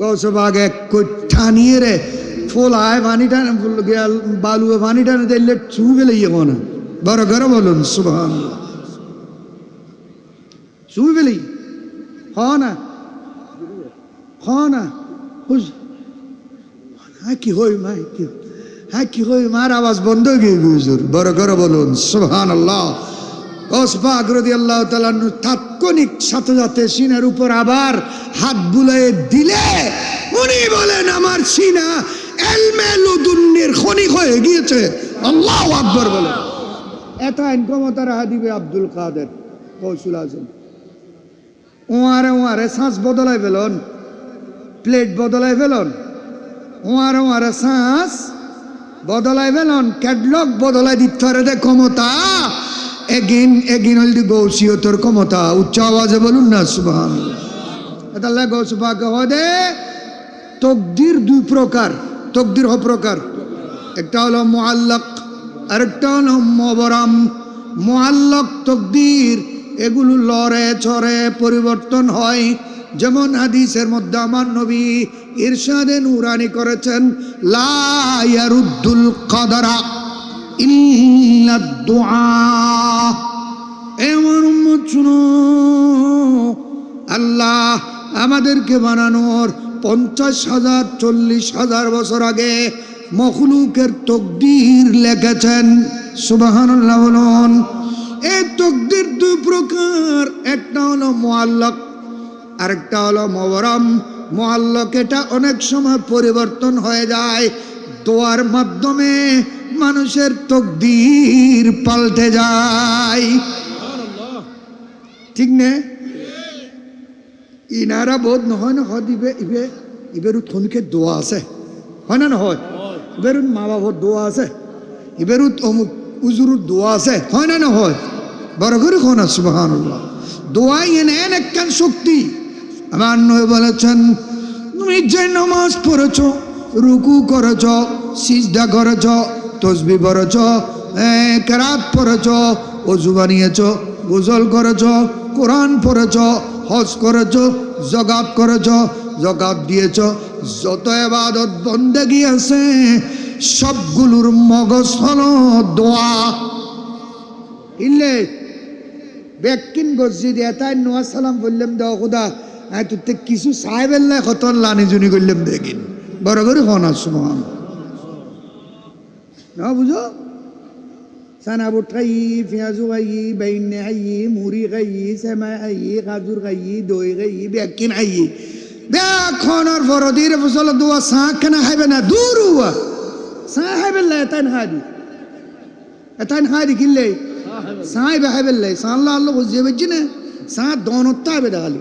গৌসে বাগ এক কোঠা নিয়ে রে ফোলায় পানি টানে বালুয়ে পানি টানে দিলে চু গেলে ইয়ে মনে বড় করে বলুন সুবহানাল্লাহ। চু গেলি হ না হ না হ্যাঁ কি হই মা কি হ্যাঁ কি হই মার আওয়াজ বন্ধ হয়ে গিয়ে হুজুর বড় করে বলুন সুবহানাল্লাহ। গৌসপাক রাদিয়াল্লাহু তাআলা তাৎক্ষণিক সাথে সাথে সিনার উপর আবার হাত বুলিয়ে দিলে উনি বলেন আমার সিনা ইলমে লুদুন্নির খনি হয়ে গিয়েছে। আল্লাহু আকবার বলেন। এটা ক্ষমতা রাহা দিবে আব্দুল কাদের গৌসুল আজম। ওয়ারে শ্বাস বদলাই ফেলন, প্লেট বদলাই ফেলন, ওয়ারে শ্বাস বদলাই ফেলন, ক্যাটলগ বদলাই দিতে পারে দে ক্ষমতা। এগিন হলদি গৌসিয়তর ক্ষমতা। উচ্চ আওয়াজে বলুন না সুবহানাল্লাহ। এটা গৌস পাক হদে তকদির দুই প্রকার, তকদির হ প্রকার, একটা হলো মুআল্লাক আর একটা হলো মুবরাম। মুআল্লাক তকদির এগুলো লড়ে চড়ে পরিবর্তন হয়। যেমন হাদিসের মধ্যে আমার নবী ইরশাদে নূরানি করেছেন লা ইয়ারুদ্দুল কদরা ইল্লা দুআ। এমন উম্মত শুনো, আল্লাহ আমাদেরকে বানানোর 50,000 40,000 বছর আগে মখলুকের তকদির লিখেছেন। সুবহানাল্লাহ বলুন। এই তকদির দুই প্রকার, একটা হলো মুআল্লাক, আরেকটা হলো মুবরাম। মুআল্লাক এটা অনেক সময় পরিবর্তন হয়ে যায়, দোয়ার মাধ্যমে মানুষের তকদির পাল্টে যায়, ঠিক না? ইনারা বোধ নহয় না হয় দিবে ইবে ইবেরু থনকে দোয়া আছে, হয় না হয়? ইবেরু মা বাবার দোয়া আছে, ইবেরু অমুক উজুরুর দোয়া আছে, হয় না হয়? বড় করে কোন সুবহানাল্লাহ। দোয়া এন একখান শক্তি। আমার নবী বলেছেন, তুমি যে নামাজ পড়েছ, রুকু করেছ, সিজদা করেছ, তসবিহ পড়েছ, কেরাত পড়েছ, ওযু বানিয়েছ, গোসল করেছ, কোরআন পড়েছ, হজ করেছ, যাকাত দিয়েছ, যত ইবাদত বন্দেগী আছে সবগুলোর মগজ হলো দোয়া। ইল্লে বেকিন গজ্জিদ এতাই নোয়া সালাম বললাম দাও খুদা তুতে কিছু সাহেবেল্লা কতন লানি জুনি করলাম দেখিন বড় করে হনা সুবহান না বুঝো। সানা বুট খাই, পেঁয়াজু খাই, বাইনে খাই, মুড়ি খাই, সেমাই খাই, খাজুর খাই, দই খাই, বেকিন খাই, বেখনের ফরদির ফসল দোয়া চাহ কেনা খাইবে না দূর হুয়া চাহ খাইবেল্লা এতাইন খাই দি কিনলে চাই বে খাইবেল্লাই চাহ আল্লাহ আল্লাহ বুঝিয়ে পারছি না চাহ দনত্তা হবে দেখালি,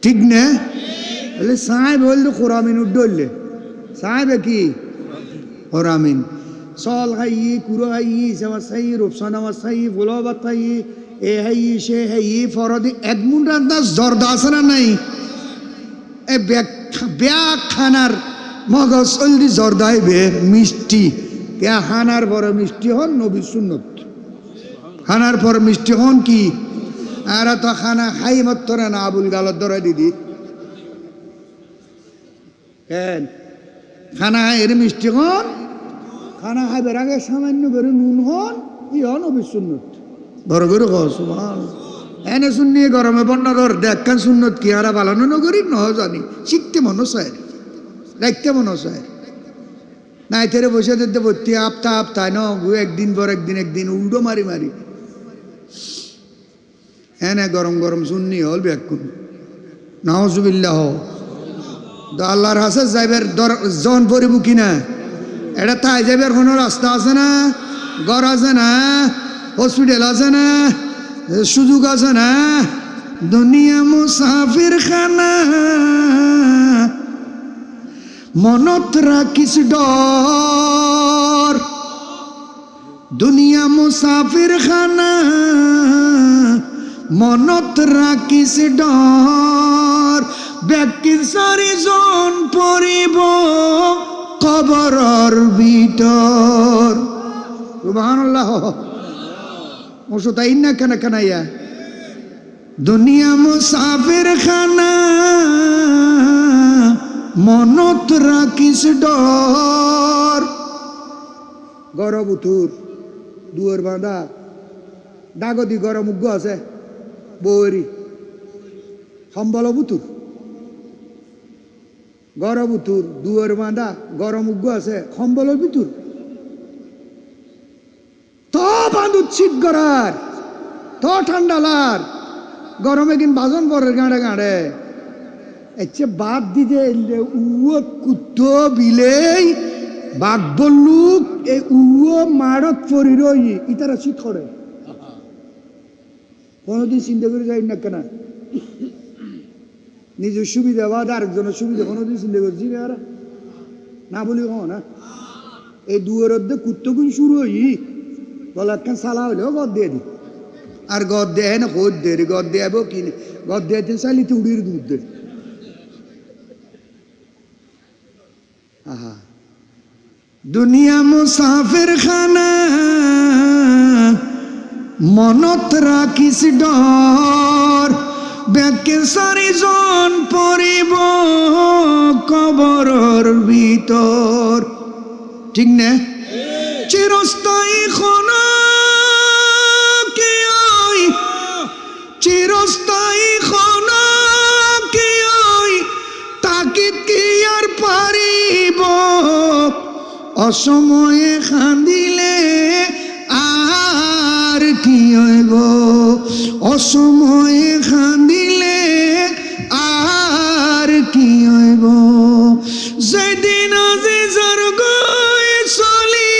ঠিক না? বলে চাই বললে কোরামিন উড্ডলে চাইবে কি কোরামিন চল খাই, কুড়ো খাই, সেমা চাই, রূপসানামা চাই, ফুলবাত খাই, এ খাই সে খাই ফরদি একমুন রান্না জর্দা আছে না নাই? এ ব্যাগ খানার মগজ অলদি জর্দাই বে মিষ্টি খানার পরে মিষ্টি হন নবী সুন্নত, খানার পর মিষ্টি হন কি? আর তো খানা খাই মত না আবুল গালত ধরে দিদি খানা এর মিষ্টি হন, খানা খাইবার আগে সামান্য করে নুন হন, ই হন নবী সুন্নত। বড় করে সুবহান। এনে শুননি গরমে বন্যা ধর দেখান সুন্নত কি আর পালন নগরী নহ জানি শিখতে মনে চায়, দেখতে মনে চায় নাই তেরে বসে দিতে ভর্তি আপতায় ন একদিন পর একদিন উল্টো মারি এনে গরম গরম শুননি হল ব্যাকুন নাউজুবিল্লাহ। তো আল্লাহর হাসে যাইবার জন পরিব কিনা এটা তাই যাইবার কোনো রাস্তা আছে না, ঘর আছে না, হসপিটাল আছে না, সুযোগ আছে না? দুনিয়া মুসাফির খানা মনত রাখিস ডর, দুনিয়া মুসাফির খানা মনত রাখিস ডর, ব্যক্তির চারিজন পরিব কবরের ভিতর। সুবহানাল্লাহ। মুসতাইন না কেন কেনাইয়া দুনিয়া মুসাফির খানা মনত রাখিস ডর। গরবুতুর দুয়ার বাঁধা ডাগদি গরমুগ্গ আছে বৌরি সম্বল বুতুর গরবুতুর দুয়ার বাঁধা গরমুগ্গ আছে সম্বল ভিতুর তো বাঁধু শীত গড়ার তো ঠান্ডালার গরমে কিন বাজন পরের গাঁড়ে এচ্ছে বাদ দিতে কুত্ত বিলেই বাঘ বল্লুক এই মারত পরি রই ইতারা শীত করে কোনোদিন চিন্তা করে যাই না কেনা নিজের সুবিধা বা আরেকজনের সুবিধা কোনোদিন চিন্তা করছি না বলি না এই দুয়ার অর্ধে কুত্তগুন শুরু হই গলা একটা সালা হইলেও গদ দিয়ে দি আর গদ দেয় না খোদ দে গদ দেব কি গদ দিয়ে চালিতে উড়ির দুধ দে। আহা দুনিয়া মুসাফির খানা মনত রাখিস ডর, ব্যাকের চারিজন পরিব কবরের ভিতর, ঠিক না? চিরস্থায়ী খানা কি চিরস্থায়ী খানা কি তাক অসময়ে কান্দিলে আর কি হইব, অসময়ে কান্দিলে আর কি হইব, যেদিন আজি যার গৈ চলি,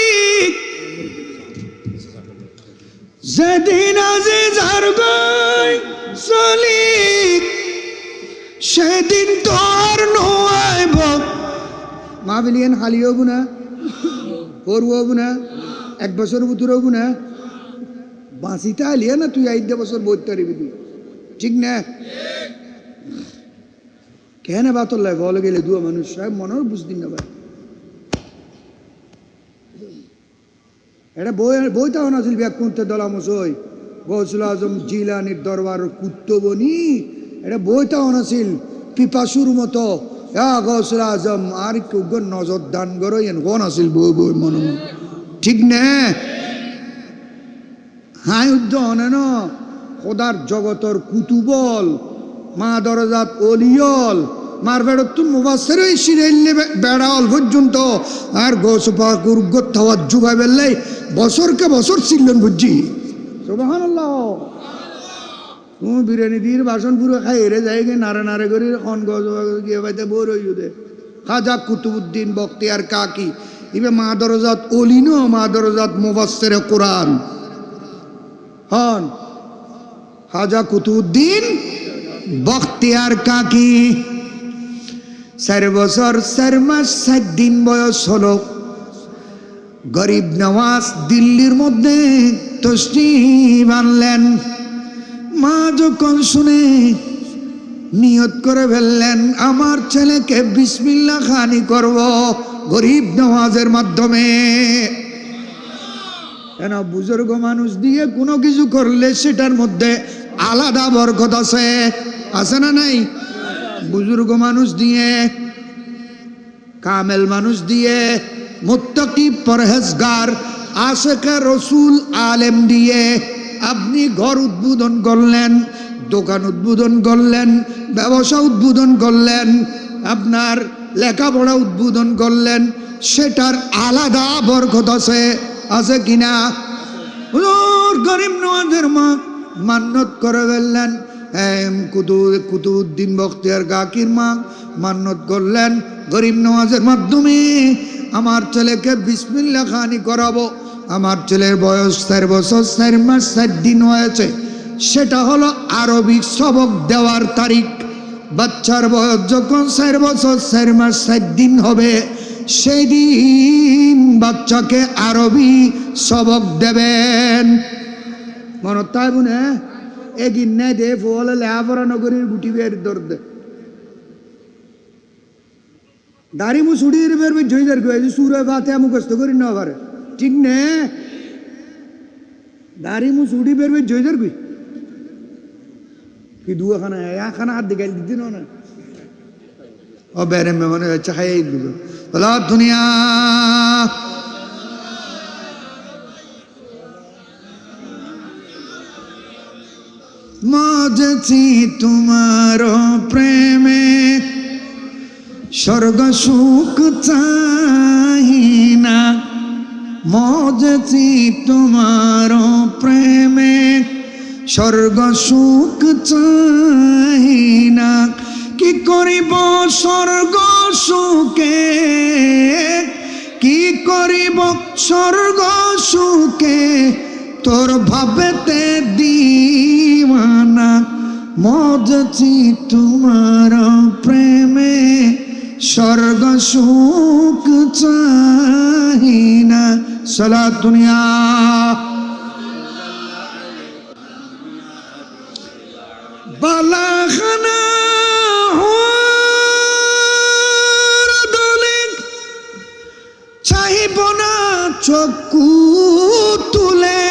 যেদিন আজি যার গৈ চলি, সেদিন তোর নোয়াইব। মা বিলিয়েন হালি হবো না, পড়ু হবো না, 1 বছর ভিতরে হবো না, বাঁচিতে আলিয়া না তুই 8 বছর বইতে পারবি তুই, ঠিক না? কেন বাতল্লাই বলে গেলে দুয়া মানুষ সাহেব মনের বুঝদিন না ভাই। এটা বই তখন আছিল ব্যাকুন্তে দলামসই গৌসুল আজম জিলানির দরবার কুত্তবনি, এটা বই তখন আছিল পিপাসুর মতো গৌসুল আজম আর কেউ নজর দান করো এন কোন আছিল বই বই মনে, ঠিক না? হাই উদ্যনে ন খোদার জগতর কুতুবল মা দরজাত অলিয়ল মার বেড়তুন মুবাসের সিরাইলে বেড়াল পর্যন্ত আর গোসপা গুরগত থাওয়ার যুগাই বেললাই বছরকে বছর ছিলেন বুঝছি। সুবহানাল্লাহ। তুমি বিরিয়ানি দিয়ে বাসন পুরো খাই এরে যাই গে নারে নারে করে খন গিয়ে পাইতে বোর হইও দে। খাজা কুতুবুদ্দিন বখতিয়ার কাকি ইবে মা দরজাত অলি ন মা দরজাত মুবাসের কোরআন হন খাজা কুতুবুদ্দিন বখতিয়ার কাকি 4 বছর 4 মাস 7 দিন বয়স হলো। গরিব নওয়াজ দিল্লির মধ্যে তসরিফ আনলেন। মা যখন শুনে নিয়ত করে ফেললেন আমার ছেলেকে বিসমিল্লাহ খানি করব গরিব নওয়াজের মাধ্যমে। কেন বুজুর্গ মানুষ দিয়ে কোনো কিছু করলে সেটার মধ্যে আলাদা বরকত আছে, আছে না নাই? বুজুর্গ মানুষ দিয়ে, কামেল মানুষ দিয়ে, মুত্তাকি পরহেজগার আশিকে রসুল আলেম দিয়ে আপনি ঘর উদ্বোধন করলেন, দোকান উদ্বোধন করলেন, ব্যবসা উদ্বোধন করলেন, আপনার লেখাপড়া উদ্বোধন করলেন, সেটার আলাদা বরকত আছে, আছে কিনা? গরিব নওয়াজের মা মান্নত করে ফেললেন। কুতুবউদ্দিন বখতিয়ার কাকির মা মান্নত করলেন গরিব নওয়াজের মাধ্যমে আমার ছেলেকে বিসমিল্লাহ খানি করাবো। আমার ছেলের বয়স 4 বছর 4 মাস 4 দিন হয়েছে, সেটা হলো আরবি সবক দেওয়ার তারিখ। বাচ্চার বয়স যখন 4 বছর 4 মাস 4 দিন হবে সেই দিন বাচ্চাকে আরবি সবক দেবেন। মনত তাই বুনে এগিন নাই দে ফলে লেহাপড়া নগরীর গুটি বের দর্দে দাড়ি মুছুড়ির বের ঝইদার গিয়ে সুরে বাতে মুখস্থ করি না পারে, ঠিক নে? দাড়ি মুছুড়ি বের ঝইদার গই কি দুখানা একখানা হাত দিকে দিদি না ও বেরে মেহমান হচ্ছে খাইয়াই দিল বলা দুনিয়া। মজেছি তোমার প্রেমে স্বর্গ সুখ চাই না, মজেছি তোমার প্রেমে স্বর্গ সুখ চাই না। কি করিব স্বর্গ সুখে, কি করিব স্বর্গ সুখে তোর ভাবেতে দিওয়ানা। মজেছি তোমার প্রেমে স্বর্গ সুখ চাই না। সালাত দুনিয়া বালাখানা দলে চাহিব না চক্ষু তুলে।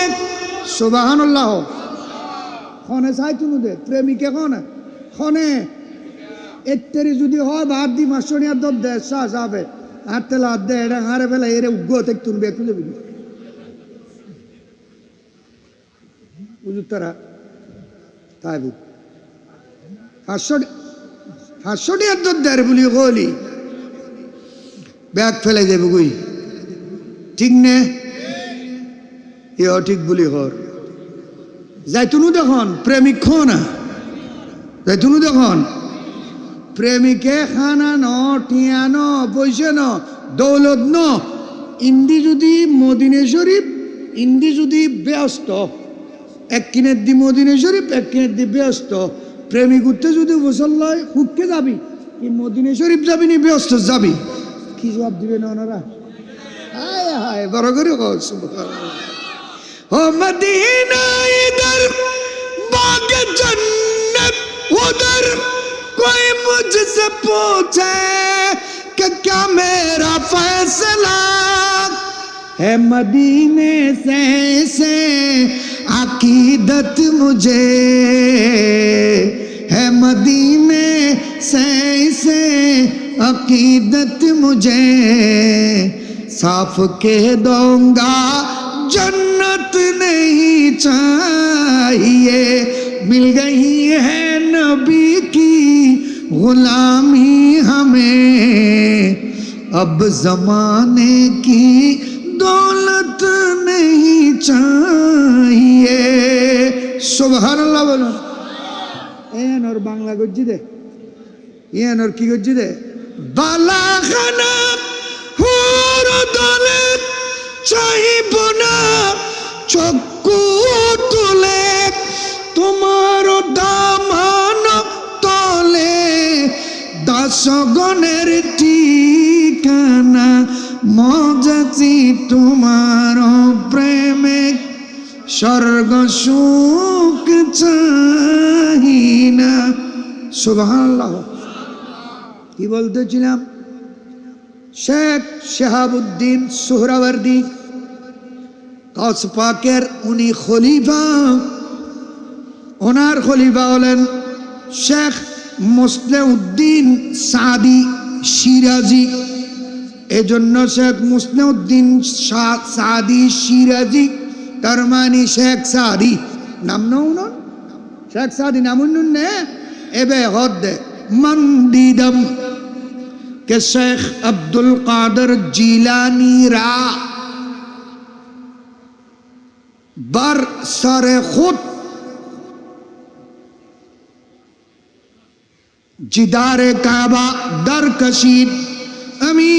সুবহানাল্লাহ। খনে চাই তুমি দে প্রেমিকে খনে খনে এত্তেরি যদি হয় ভাত দি মাসনিয়ার দর দে চা যাবে আর তেলা দে এটা হারে ফেলা এরে উগ্র থেকে তুমি একটু যাবি বুঝুত তারা তাই বুঝ 500 টাকার দর দেয় বলি কলি ব্যাগ ফেলে যাবে গুই ঠিক নে ঠিক বলি হর যাইতুনু দেখুন প্রেমিক খো না যাইতুনু দেখুন প্রেমিকে খানা ন টিয়া ন পয়সা ন দৌলত ন ইন্দি যদি মদিনে শরীফ ইন্দি যদি ব্যস্ত এক কিনের দি মদিনে শরীফ এক কিনের দি ব্যস্ত প্রেমিক উঠতে যদি গোসল লয় হুককে যাবি কি মদিনে শরীফ যাবি নি ব্যস্ত যাবি কি জবাব দিবে না ওনারা হায় হায় বড় করে ও মদিনা ইধর বাগ জন্নত উধর कोई मुझसे पूछे कि क्या मेरा फैसला है मदीने से अकीदत मुझे है मदीने से अकीदत मुझे साफ कह दूंगा जन्नत नहीं चाहिए मिल गई है नबी की गुलामी हमें अब जमाने की दौलत नहीं चाहिए सुभान अल्लाह बोलो एन और बांग्ला गज्जी दे एन और की गज्जी दे बाला खाना हुर दौलत चाहिए ना चक्कू तुले তোমার দামান তলে দাসগণের ঠিকানা মজাছি তোমার প্রেমে স্বর্গ সুখ চাহি না সুবহানাল্লাহ কি বলতেছিলাম শেখ শাহাবুদ্দিন সোহরাওয়ার্দী গাউস পাকের উনি খলিফা ওনার খলিফা হলেন শেখ মুসলিউদ্দিন সাদি সিরাজি এজন্য শেখ মুসলিউদ্দিন সাদি সিরাজি তার মানে শেখ সাদি নাম নউন শেখ সাদি নাম নে এবে হদ্দে মন্দিদম কে শেখ আব্দুল কাদের জিলানি রা বার সরে খুদ জিদারে কাবা দর কশিদ আমি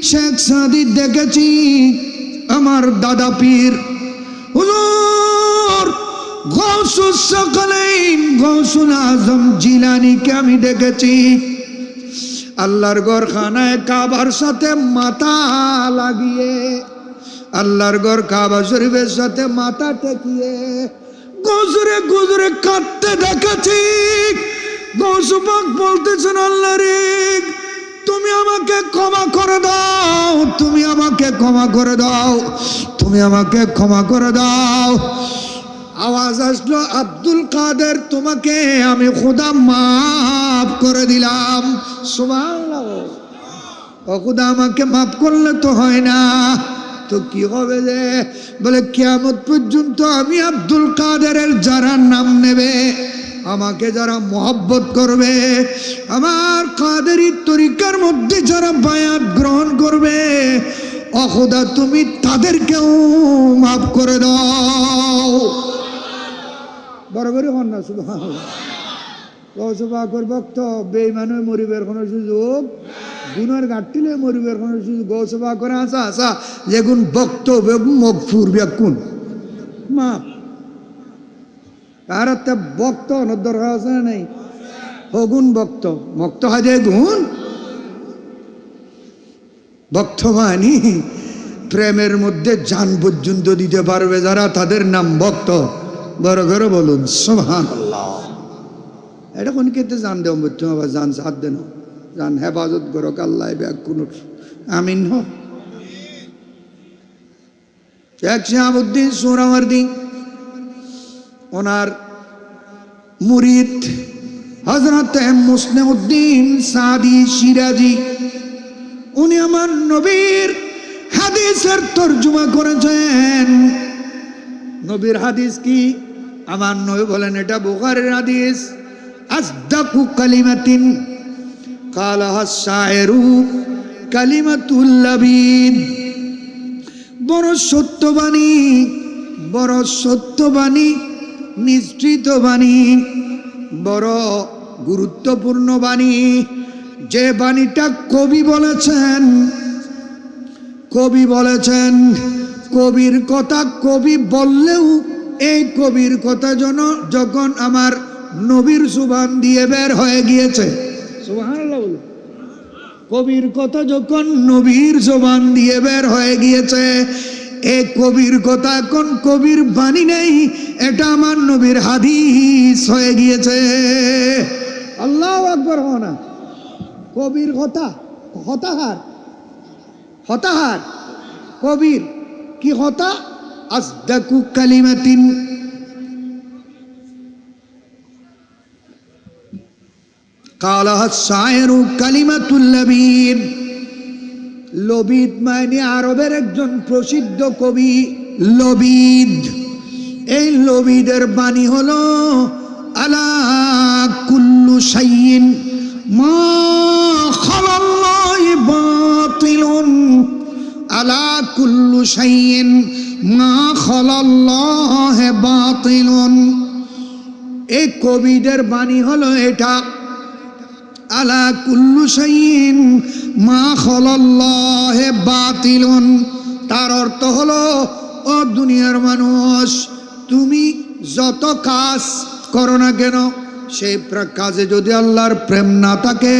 শেখ সাদি দেখেছি আমার দাদা পীর হুজুর গৌসুল সকলাইন গৌসুল আজম জিলানীকে আমি দেখেছি আল্লাহর ঘর খানায় কাবার সাথে মাথা লাগিয়ে আল্লাহর ঘর কাবা শরীফের সাথে মাথা টেকিয়ে গুজরে গুজরে কাঁদতে দেখেছি গৌস পাক বলতেছেন আল্লাহ রে তুমি আমাকে ক্ষমা করে দাও তুমি আমাকে ক্ষমা করে দাও তুমি আমাকে ক্ষমা করে দাও আওয়াজ আসলো আব্দুল কাদের তোমাকে আমি খোদা মাফ করে দিলাম সুবহানাল্লাহ ও খোদা আমাকে মাফ করলে তো হয় না তো কি হবে যে বলে কিয়ামত পর্যন্ত আমি আব্দুল কাদেরের যারা নাম নেবে আমাকে যারা মোহব্বত করবে আমার কাদেরি তরিকার মধ্যে যারা বায়াত গ্রহণ করবে ও খোদা তুমি তাদেরকেও মাফ করে দাও বড় করে হন না সুবহানাল্লাহ গৌসবাকর ভক্ত বেঈমান মরিবের কোনো সুযোগ গুনার গাঁটিলে মরিবের কোনো সুযোগ গৌসবাকর আসা আসা যেগুন ভক্ত মগফুর বেকুন মাফ আর একটা ভক্ত নদর আছে না নাই হগুন ভক্ত ভক্ত হাজে গুণ ভক্ত মানি প্রেমের মধ্যে জান পর্যন্ত দিতে পারবে যারা তাদের নাম ভক্ত বড় করে বলুন সুবহানাল্লাহ এটা কোন কেতে জান দেও মৃত্যু আবার জান সাথ দেন জান হেফাজত করো আল্লাহ ব্যাগ কোন আমিন হ শেখ শাহাবুদ্দিন সোহরাওয়ার্দী ওনার মুরিদ হযরত মুসলিউদ্দিন সাদি সিরাজি উনি আমার নবীর হাদিসের তরজমা করেছেন নবীর হাদিস কি আমার নবী বলেন এটা বুখারীর হাদিস আসদাকু কালিমাতিন কালাহা শায়রু কালিমাতুল লাবিদ বড় সত্যবাণী, বড় সত্যবাণী, নিশ্চিত বাণী, বড় গুরুত্বপূর্ণ বাণী। যে বাণীটা কবি বলেছেন, কবি বলেছেন, কবির কথা কবি বললেও এই কবির কথা যখন আমার নবীর জুবান দিয়ে বের হয়ে গিয়েছে, সুবহানাল্লাহ, কবির কথা যখন নবীর জবান দিয়ে বের হয়ে গিয়েছে, এই কবির কথা এখন কবির বাণী নেই, এটা আমার নবীর হাদিস হয়ে গিয়েছে। আল্লাহু আকবার। হনা কবির কথা হতাহার, হতাহার কবির কি হতা? আসদাকু কালিমাতিন কালাহা শায়রু কালিমাতুল লবিদ। লবিদ মানে আরবের একজন প্রসিদ্ধ কবি লবিদ। এই লবিদের বাণী হলো আলা কুল্লু শাইইন মা খালাল্লাহি বাতিলুন, আলা কুল্লু শাইইন মা খালাল্লাহি বাতিলুন। এই কবিদের বাণী হলো এটা, আলা কুল্লু শাইইন মা খালাল্লাহি বাতিলুন। তার অর্থ হলো, ও দুনিয়ার মানুষ, তুমি যত কাজ করো না কেন, সেই কাজে যদি আল্লাহর প্রেম না থাকে,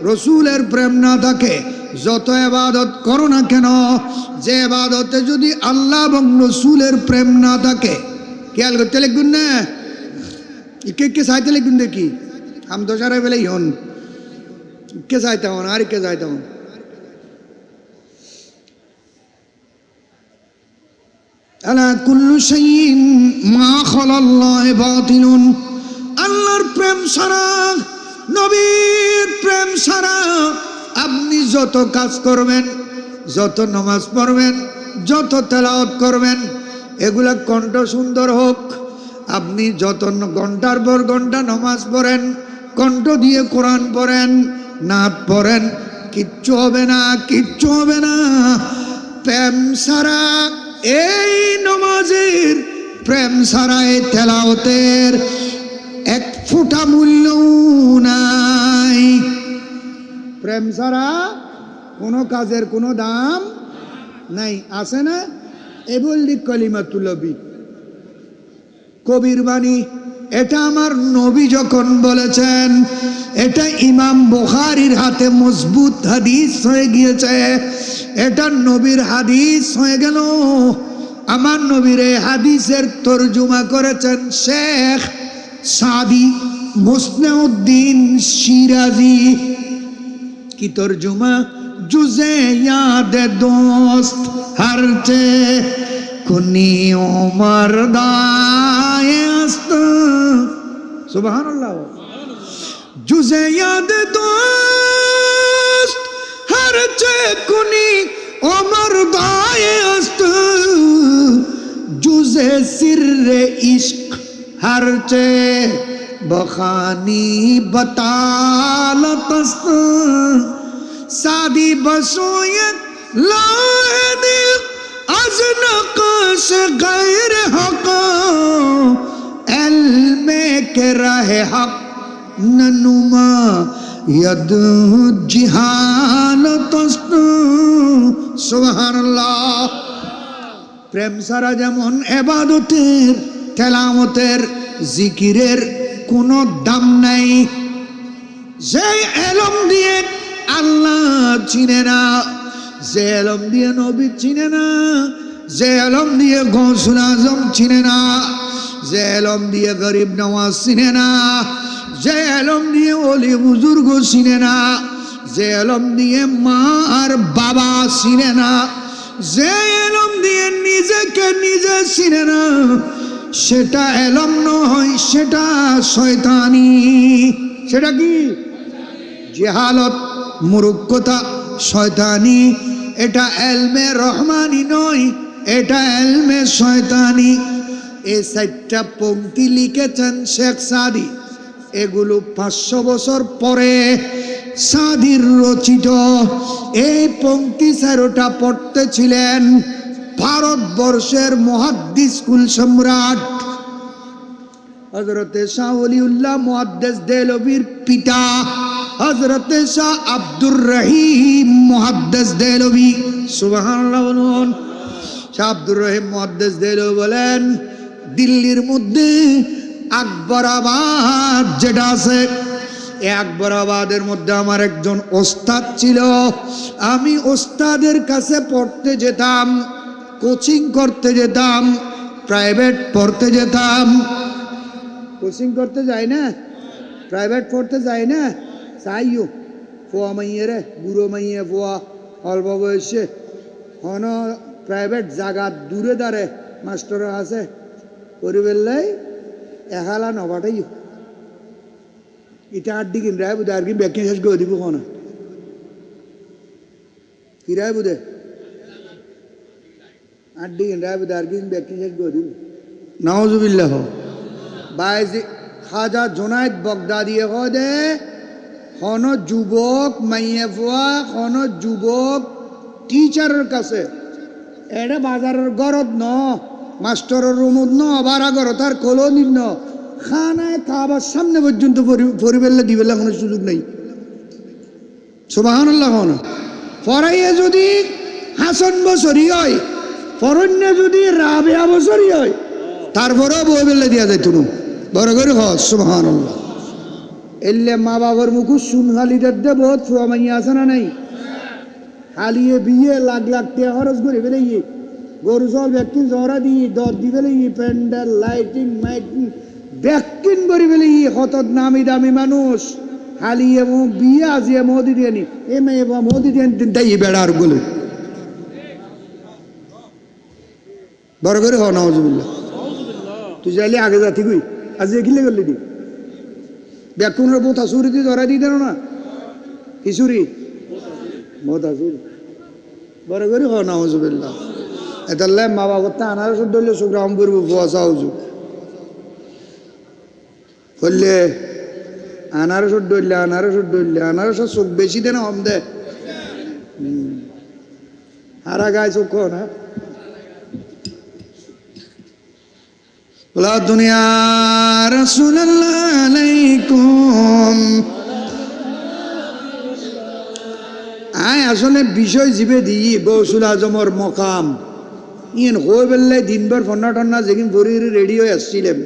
রসুলের প্রেম না থাকে, যত ইবাদত করো না কেন, যে ইবাদতে যদি আল্লাহ এবং রসুলের প্রেম না থাকে, খেয়াল করতে লিখুন না, কে চাইতে লিখুন দেখি, আম তো সারা বেলাই হন, কে চাইতে হন আর কে চাইতে হন। আলা কুল্লু শাইইন মা খালাল্লাহি বাতিলুন। আল্লাহর প্রেম ছাড়া, নবীর প্রেম ছাড়া আপনি যত কাজ করবেন, যত নামাজ পড়বেন, যত তেলাওয়াত করবেন, এগুলা কণ্ঠ সুন্দর হোক, আপনি যত ঘন্টার পর ঘন্টা নামাজ পড়েন, কণ্ঠ দিয়ে কোরআন পড়েন, নাত পড়েন, কিচ্ছু হবে না, কিচ্ছু হবে না। প্রেম ছাড়া এই নামাজের, প্রেম ছাড়া এই তেলাওয়াতের এক ফোঁটা মূল্য নাই। প্রেম ছাড়া কোনো কাজের কোনো দাম নাই, আছে না? এ বললি কালিমাতুল লবিদ, কবির বাণী। এটা আমার নবী যখন বলেছেন, এটা ইমাম বুখারীর হাতে মজবুত হাদিস হয়ে গিয়েছে, এটা নবীর হাদিস হয়ে গেল। আমার নবীর এই হাদিসের তরজমা করেছেন শেখ সাদি মুসলিউদ্দিন শিরাজি। কি তরজমা? जुज़े याद दोस्त हर चे कुनी उमर दायस्त। सुभान अल्लाह। जुज़े याद दोस्त हर चे कुनी उमर दायस्त। जुज़े सिर्रे इश्क हर चे बखानी बतालतस्त। सादी बसोयत लाए दिल अज नक़श गैर हक़। एल्मे के रहे हक़ ननुमा यद जिहालतस्त। सुबहानल्लाह। प्रेम सारा जेमन इबादतेर तेलावतेर जिकिरेर कोनो दाम নাই। যে এলম দিয়ে আল্লাহ চিনে না, যে এলম দিয়ে নবী চিনে না, যে এলম দিয়ে গৌসুল আজম চিনে না, যে এলম দিয়ে গরিব নওয়াজ চিনে না, যে এলম দিয়ে ওলি বুজুর্গ চিনে না, যে এলম দিয়ে মা আর বাবা চিনে না, যে এলম দিয়ে নিজেকে নিজে চিনে না, সেটা এলম নয়, সেটা শয়তানি। সেটা কি? জেহালত, মূর্খতা, শয়তানি। এটা এলমে রহমানি নয়, এটা এলমে শয়তানি। এই 4টা পংক্তি লিখেছেন শেখ সাদি। এগুলো 500 বছর পরে সাদির রচিত। এই পংক্তি 4টা পড়তেছিলেন ভারতবর্ষের মুহাদ্দিস কুল সম্রাট হযরতে শাহ ওলিউল্লাহ মুহাদ্দিস দেহলভির পিতা হযরতে শাহ আব্দুর রহিম মুহাদ্দিস দেহলভি। সুবহানাল্লাহ বলুন। শাহ আব্দুর রহিম মুহাদ্দিস দেহলভি বলেন, দিল্লির মধ্যে আকবরাবাদ যেটা আছে, এই আকবরাবাদের মধ্যে আমার একজন ওস্তাদ ছিল। আমি ওস্তাদের কাছে পড়তে যেতাম, কোচিং করতে যেতাম, প্রাইভেট পড়তে যেতাম। কোচিং করতে যাই না, প্রাইভেট পড়তে যাই না, চাইও ফোয়া মাইয়ে রে, বুড়ো মাইয়ে ফোয়া অল্প বয়সে হন প্রাইভেট জায়গা দূরে দাঁড়ে মাস্টার আছে পরিবেলাই এহালা নবাটাইও এটা আড্ডি কিন রায় বুধে আর কি ব্যাকি শেষ করে দিব কোন কি রায় বুধে আড্ডি কিন রায় বুধে আর কি ব্যাকি শেষ করে দিব। নাউজুবিল্লাহ। বাইজি খাজা জোনায়েদ বগদাদি দে হন যুবক মাইয়ে ফুয়া হন যুবক টিচারের কাছে এটা বাজারের গরদ ন মাস্টারের রুমত ন বারা গর তার কলোনির ন খানায় খাবার সামনে পর্যন্ত পরিবেলে দিবেলা কোনো সুযোগ নেই। সুবহানাল্লাহ। ফরাইয়ে যদি হাসান বছরই হয়, ফরণ্য যদি রাবেয়া বছরই হয়, তারপরেও বই বেলে দিয়া যায় তুমি বড় করে হ। সুবহানাল্লাহ। এলে মা বাবার মুখু শুন হালিদের দে বহুত ফুয়া মাইয়া আছে না নাই, হালিয়ে বিয়ে লাখ লাখ টাকা খরচ করে ফেলে গরু জল ভ্যাকসিন জহরা দিয়ে দর দি ফেলে প্যান্ডেল লাইটিং মাইটিং ভ্যাকসিন করে ফেলে কত নামি দামি মানুষ হালিয়ে বিয়ে আজিয়ে মোদি দিয়ে নি এ মেয়ে মোদি দিয়ে তাই বেড়ার গুলো বড় করে হ। নাউজুবিল্লাহ। তুই যাইলে আগে যাতি কই আজ এখিলে করলি দি ব্যাকুনের বোথা সুরি দিয়ে ধরা দিয়ে দেন না কিশোরী বোথা সুরি বড় করে হ। নাউজুবিল্লাহ। এতাল্লাই মা বাবার তা আনারস ধরলে সুগ্রাম করবো ফুয়াশা উজু করলে আনারস ধরলে আনারসের চোখ বেশি দেন হম দে হারা গায়ে চোখ না বলা দুনিয়া রাসূলুল্লাহ আলাইকুম। আয় আসলে বিষয় জীবে দিই গৌসুল আজমর মকাম ইন হয়ে বেললে দিনভর ফন্না টন্না যেদিন ভরি রেডি হয়ে আসছিলাম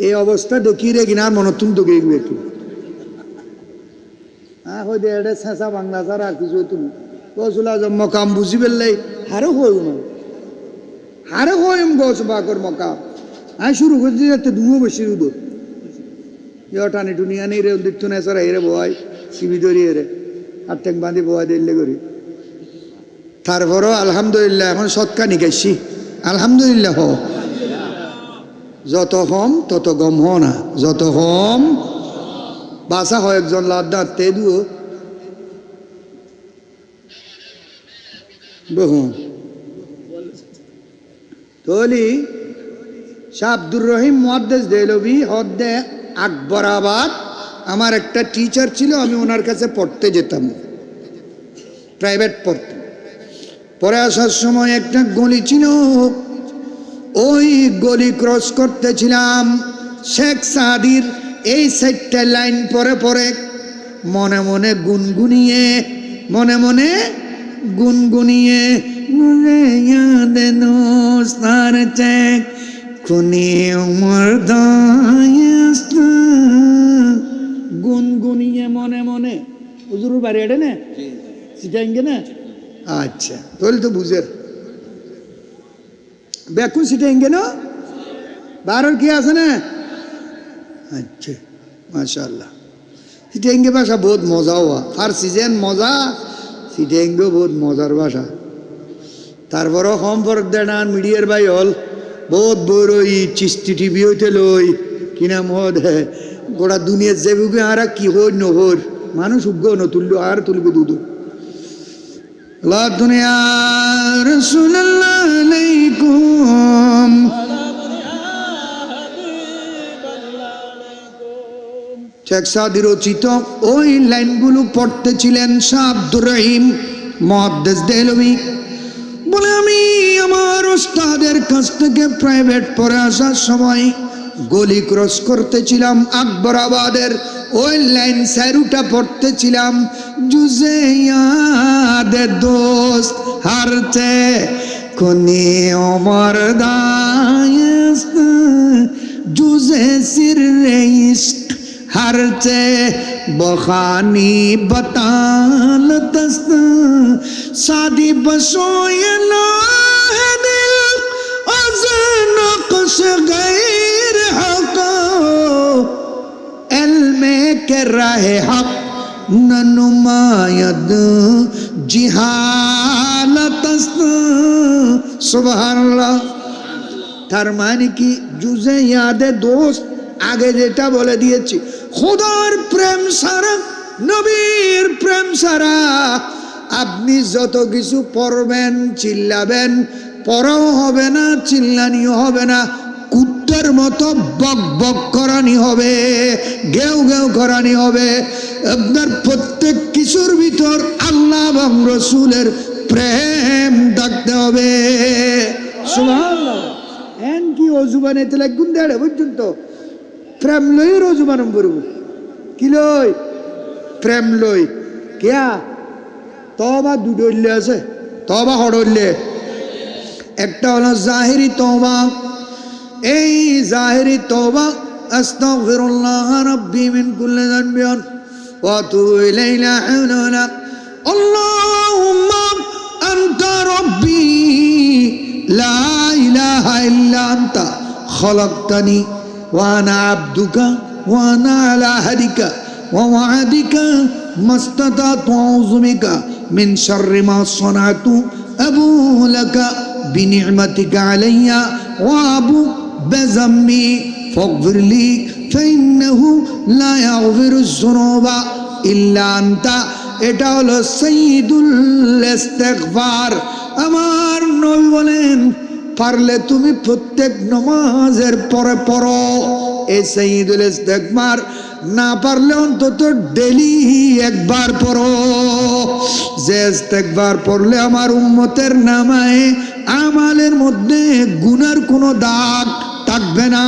এই অবস্থা দেখি রে কিনার মনতুন তো গেয়ে একটু হ্যাঁ হয়ে দে এটা ছেঁচা বাংলা ছাড়া আর কিছু তুমি গৌসুল আজম মকাম বুঝি বেললে হারও হই হারও হই গৌস বাকর মকাম আয় শুরু করছি যাতে দুও বেশি উদো টানি টুনিয়া নেই রে দিত না সারা এরে বয় সিবি ধরিয়ে রে আর টেক বাঁধি বয় দিল্লে করি তারপরও আলহামদুলিল্লাহ এখন সৎকা নিকাইছি আলহামদুলিল্লাহ। হ যত হম তত গম হ না, যত হম বাসা হয় একজন লাদ্দা তে দুও বহু তলি শাহ আব্দুর রহিম মুহাদ্দিস দেহলভি হদ্দে আকবরাবাদ আমার একটা টিচার ছিল, আমি ওনার কাছে পড়তে যেতাম, প্রাইভেট পড়তাম। পরে আসার সময় একটা গলি ছিল, ওই গলি ক্রস করতেছিলাম শেখ সাদির এই সাইডটা লাইন পরে পরে মনে মনে গুনগুনিয়ে গুনগুনিয়ে মনে মনে হুজুরের বাড়ি এটা না সিটাইঙ্গে না আচ্ছা তাহলে তো বুঝের বেকু সিটাইঙ্গে না বারোর কি আছে না আচ্ছা মাশাআল্লাহ সিটাইঙ্গে ভাষা বহুত মজা হওয়া ফার্সি যেন মজা সিটাইঙ্গেও বহুত মজার ভাষা। তারপরও কম পর দেনান মিডিয়ার বাই হল বহুত বড় চিস্তি টিভি হইতে লই কিনা মদ গোটা দুনিয়ার যে বুকে আর কি হই নহর মানুষ উগ্গ নতুল্য আর তুলবে দুধ দুনিয়া রাসূলুল্লাহ আলাইকুম। শেখ সাদি রচিত ওই লাইনগুলো পড়তেছিলেন শাহ আব্দুর রহিম মুহাদ্দিস দেহলভি। বলে আমি আমার ওস্তাদের কাছ থেকে প্রাইভেট পড়ে আসার সময় গলি ক্রস করতেছিলাম, আকবরাবাদের ওই লাইন স্যারুটা পড়তেছিলাম, জুজে ইয়াদে দোস্ত হারতে কোনি ওমর দায়েস্ত জুজে সিররে ইশক হারতে বখানি বতালতস্ত সাদি বসোয়ে লো হে দিল আজ নকশ গैर हक इल्मे के राहे हक न नुमायद जिहालतस्त सुबहानाल्लाह। তার মানে কি জুজে ইয়াদে দোস্ত আগে যেটা বলে দিয়েছি, খোদার প্রেম সারা, নবীর প্রেম সারা আপনি যত কিছু পড়বেন চিল্লাবেন, পড়াও হবে না, চিল্লানিও হবে না, কুত্তার মতো বক বক করানি হবে, গেউ গেউ করানি হবে। আপনার প্রত্যেক কিছুর ভিতর আল্লাহ এবং রসুলের প্রেম থাকতে হবে। সুবহানাল্লাহ। এন কি অজুবানে তেলে গুণ দেড়ে পর্যন্ত প্রেম লই রজুবানম করব, কি লই? প্রেম লই। কেয়া তবা দুডলে আছে, তবা হড়লে একটা হলো জাহিরি তওবা। এই জাহিরি তওবা আস্তাগফিরুল্লাহ রাব্বি মিন কুল্লি যানবিন ওয়া আতুবু ইলাইহি লা হাওলা ওয়ালা আল্লাহুম্মা আনতা রাব্বি লা ইলাহা ইল্লা আনতা খালাকতানি ওয়া আনা আবদুকা ওয়া আনা আলা আহদিকা ওয়া ওয়া'দিকা মাস্তাতাতু আউযু বিকা মিন শাররি মা সানাতু আবু লাকা বিনি'মাতিকা আলাইয়া ওয়া আবু বিযামমি ফাগফির লি ফাইন্নাহু লা ইয়াগফিরুয যুনুবা ইল্লা আনতা। এটা হলো সাইয়্যিদুল ইস্তিগফার। আমার নবী বলেন পারলে তুমি প্রত্যেক নামাজের পরে পড়ো এই সাইয়্যিদুল ইস্তিগফার, না পারলে অন্তত ডেলি একবার পড়ো। যে ইস্তিগফার পড়লে আমার উম্মতের নামায়ে আমালের মধ্যে গুনার কোনো দাগ থাকবে না।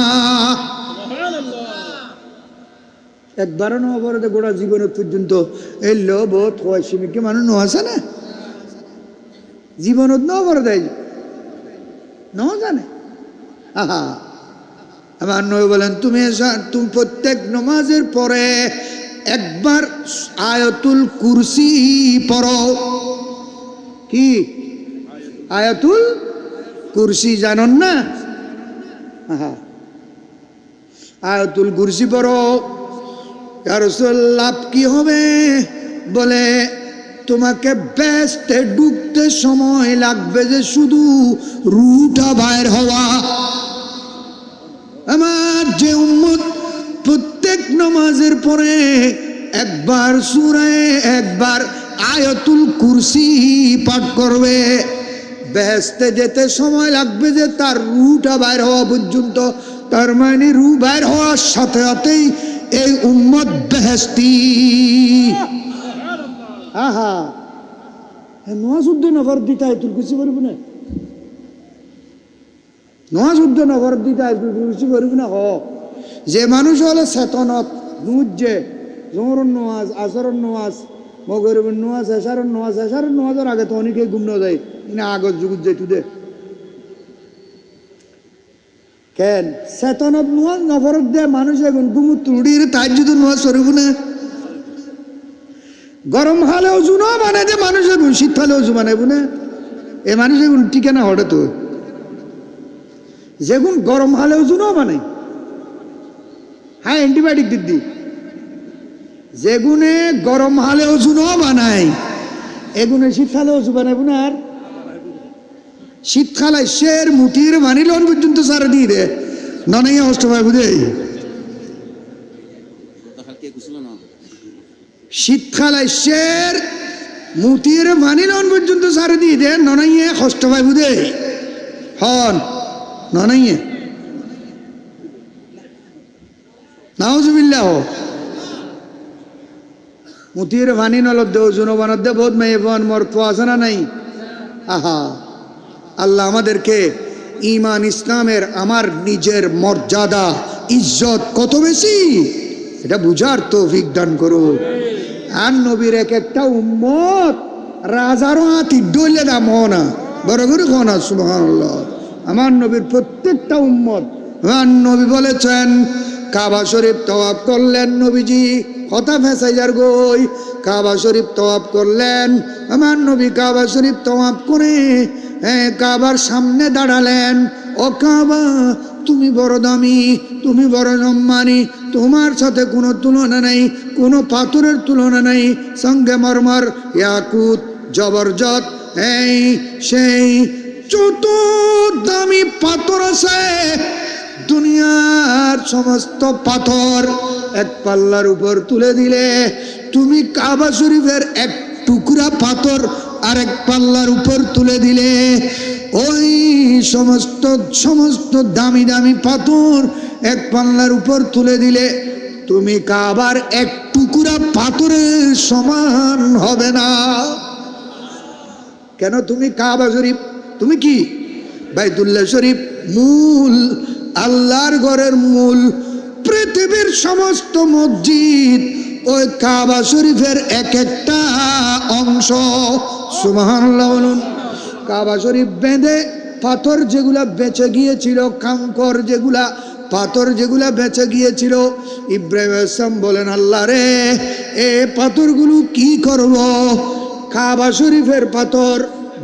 একবারও না পড়ে গোটা জীবনের পর্যন্ত এই লোভ কি মানুষ ন আছে না জীবনত ন পড়ে দেয় ন জানে। আহা, আমার নবী বলেন তুমি প্রত্যেক নামাজের পরে একবার আয়াতুল কুরসি পড়ো। কি আয়াতুল কুরসি জানেন না? আহা, আয়াতুল কুরসি পড়ো। ইয়া রাসূলুল্লাহ লাভ কি হবে? বলে তোমাকে বেহেশতে ঢুকতে সময় লাগবে যে শুধু রুটা বাইর হওয়া। আমার যে উম্মত প্রত্যেক নামাজের পরে একবার সূরায়ে একবার আয়াতুল কুরসি পাঠ করবে, বেহেশতে যেতে সময় লাগবে যে তার রুটা বাইর হওয়া পর্যন্ত। তার মানে রু বাইর হওয়ার সাথে সাথেই এই উম্মত বেহেশতি। আহা, নোয়া শুদ্ধ নগর দিতে আয়াতুল কুরসি করব না, নোয়া শুদ্ধ নগর দিতে আয়াতুল কুরসি করব না। হ যে মানুষ হলে চেতনত বুঝছে জোহরের নামাজ, আসরের নামাজ, মগরিবের নামাজ, এশারের নামাজ, এশারের নামাজের আগে তো অনেকে ঘুম না যায় না, আগত যুগুত যাই তুদে কেন চেতনত নোয়াজ নফরত দে মানুষ এখন ঘুমুত তুড়ির তাহাজ্জুদের নামাজ পড়ব না। গরম হালে উজু না বানাই দে মানুষ এখন শীতকালে উজু বানাইব না। এ মানুষ এখন ঠিকানা হঠাৎ তো যেগুন গরম হালে উজু না বানাই, হ্যাঁ অ্যান্টিবায়োটিক দিদি যেগুনে গরম হালে উজু না বানাই এগুনে শীতকালে উজু বানাইব না। আর শীতকালে শের মুটির মানি লোন পর্যন্ত সারা দিয়ে দে ননাইয়া কষ্ট পাই বুঝে। শীতকালে শের মুটির মানি লোন পর্যন্ত সারা দিয়ে দে ননাইয়া কষ্ট পাই বুঝে। হন ননাইয়া নাউজুবিল্লাহ মুটির মানি নলত দে ওজন বানত দে বহুত মেয়ে বন মোর তো আছে না নাই। আহা আল্লাহ আমাদেরকে ঈমান ইসলামের আমার নিজের মর্যাদা ইজ্জত কত বেশি এটা বুঝার তৌফিক দান করুন। আর নবীর এক একটা উম্মত রাজারও হাতি ডলে না মনা বড় করে খনা সুবহানাল্লাহ। আমার নবীর প্রত্যেকটা উম্মত, আমার নবী বলেছেন কাবা শরীফ তওয়াফ করলেন নবীজি, কথা ফেসাইজার গই কাবা শরীফ তওয়াফ করলেন আমার নবী। কাবা শরীফ তওয়াফ করে কাবার সামনে দাঁড়ালেন। ও কাবা, তুমি বড় দামি, তুমি বড় সম্মানী, তোমার সাথে কোনো তুলনা নেই, কোনো পাথরের তুলনা নেই। সঙ্গে মরমর, ইয়াকুত, জবরজত, এই সেই যত দামি পাথর আছে দুনিয়ার সমস্ত পাথর এক পাল্লার উপর তুলে দিলে তুমি কাবা শরীফের এক টুকরা পাথর আরেক পাল্লার উপর তুলে দিলে ওই সমস্ত দামি দামি পাথর এক পাল্লার উপর তুলে দিলে তুমি কাবার এক টুকরা পাথরের সমান হবে না। কেন? তুমি কাবা শরীফ, তুমি কি বাইতুল্লাহ শরীফ মূল, আল্লাহর ঘরের মূল। পৃথিবীর সমস্ত মসজিদ ওই কাবা শরীফের এক একটা অংশ। সুবহানাল্লাহ বলুন। কাবা শরীফ বেঁধে পাথর যেগুলা বেঁচে গিয়েছিল, কাঙ্কর যেগুলা পাথর যেগুলা বেঁচে গিয়েছিল, ইব্রাহিম আলাইহিস সালাম বলেন আল্লাহ রে এ পাথরগুলো কি করব? কাবা শরীফের পাথর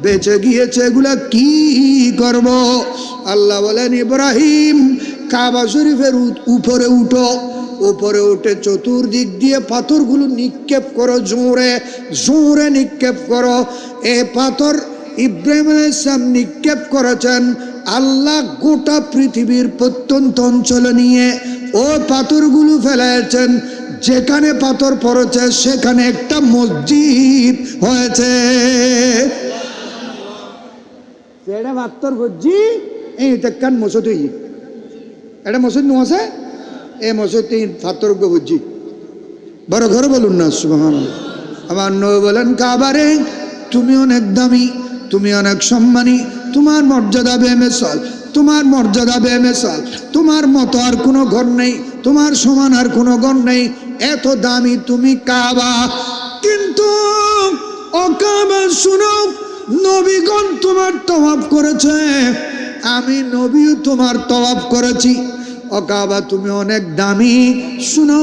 বেঁচে গিয়েছে, এগুলা কি করব? আল্লাহ বলেন ইব্রাহিম কাবা শরীফের উপরে উঠো, উপরে উঠে চতুর্দিক দিয়ে পাথরগুলো নিক্ষেপ করো, জোরে জোরে নিক্ষেপ করো। এ পাথর ইব্রাহিম আলাইহিস সালাম নিক্ষেপ করেছেন। আল্লাহ গোটা পৃথিবীর প্রত্যন্ত অঞ্চলে নিয়ে ও পাথরগুলো ফেলেছেন। যেখানে পাথর পড়েছে সেখানে একটা মসজিদ হয়েছে। এটা পাথর গজি এই দেখান মসজিদ হই, এটা মসজিদ নো আছে, এই মসজিদ পাথর গজি বড় ঘরে বলুন না সুবহানাল্লাহ। আমার নবী বলেন কাবারে তুমি অনেক দামি, তুমি অনেক সম্মানী, তোমার মর্যাদা বেমিসাল, তোমার মর্যাদা বেমিসাল, তোমার মতো আর কোনো ঘর নেই, তোমার সমান আর কোনো ঘর নেই, এত দামি তুমি কাবা। কিন্তু ও কাবা শুনো, নবীগণ তোমার তওয়াফ করেছে, আমি নবীও তোমার তওয়াফ করেছি। ও কাবা তুমি অনেক দামি, শুনো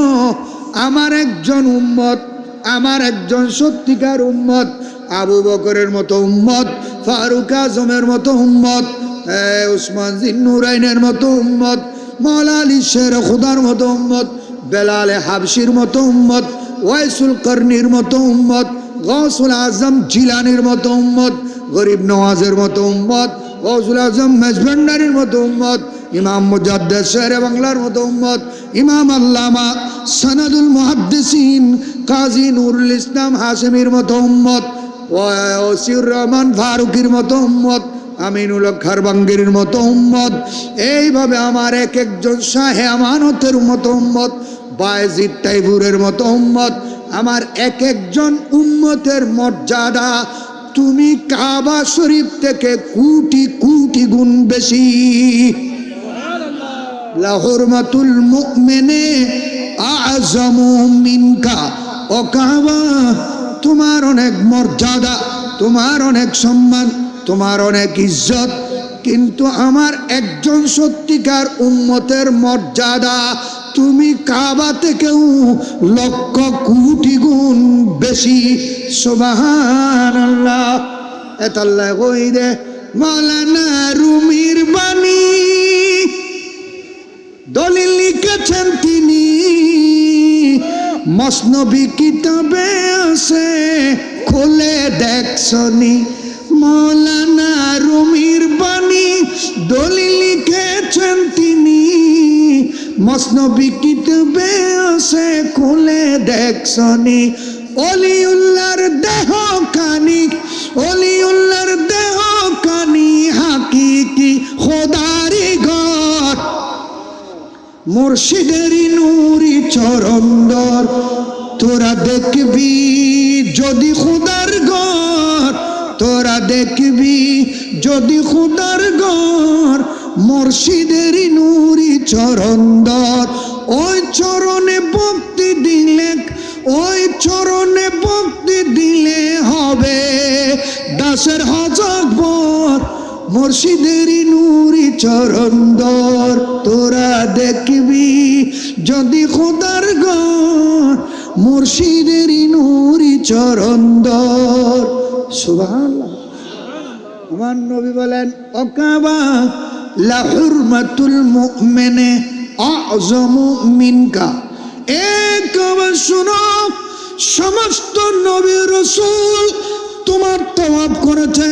আমার একজন উম্মত, আমার একজন সত্যিকার উম্মত, আবু বকরের মতো উম্মত, ফারুক আজমের মতো উম্মত, উসমান জিন্নুরাইনের মতো উম্মত, মওলা আলী শের খুদার মতো উম্মত, বেলালে হাবশির মতো উম্মত, ওয়াইসুল করনির মতো উম্মত, গৌসুল আজম জিলানির মতো উম্মত, গরিব নওয়াজের মতো উম্মত, গৌসুল আজম মেজভান্ডারির মতো উম্মত, ইমাম মুজাদ্দিদ শেরে বাংলার মতো উম্মত, ইমাম আল্লামা সনদুল মুহাদ্দিসিন কাজী নুরুল ইসলাম হাশেমির মতো উম্মত, ওসিউর রহমান ফারুকির মতো উম্মত, আমিনুল হক খারবাঙ্গির মতো উম্মত। এইভাবে আমার এক একজন শাহে আমানতের মতো উম্মত, বায়েজিদ তাইবুরের মতো উম্মত। আমার এক একজন উম্মতের মর্যাদা তুমি কাবা শরীফ থেকে কোটি কোটি গুণ বেশি। লা হুরমাতুল মুমিনে আযমু মিনকা। ও কাবা তোমার অনেক মর্যাদা, তোমার অনেক সম্মান, তোমার অনেক ইজ্জত, কিন্তু আমার একজন সত্যিকার উম্মতের মর্যাদা তুমি কাবা থেকেও লক্ষ কোটি গুণ বেশি। সুবহানাল্লাহ। এতাল্লাহ কই দে মাওলানা রুমির বাণী, দলিল লিখেছেন তিনি, মসনবী কিতাবে আছে, খুলে দেখছনি। মাওলানা রুমির বাণী দলিল লিখেছেন তিনি, মসনবী কিতাবে আছে, খুলে দেখছনি। অলিউল্লাহর দেহ কানি, অলিউল্লাহর দেহ কানি হাকিকি খোদারি ঘর, মুর্শিদেরই নূরি চরণদর। তোরা দেখবি যদি খুদার ঘর, তোরা দেখবি যদি খুদার ঘর মুর্শিদেরই নূরি চরণদর ওই চরণে ভক্তি দিলে ওই চরণে ভক্তি দিলে হবে দাসের হজবর মুর্শিদেরই নূরি চরণদর তোরা দেখবি যদি খুদার ঘর মুর্শিদেরই নূরি চরণদর সুবহানাল্লাহ। আমার নবী বলেন ওকাবা লা হুরমাতুল মুমিনে আযমু মিনকা। কাবা শুনো, সমস্ত নবী রাসূল তোমার তওয়াব করেছে,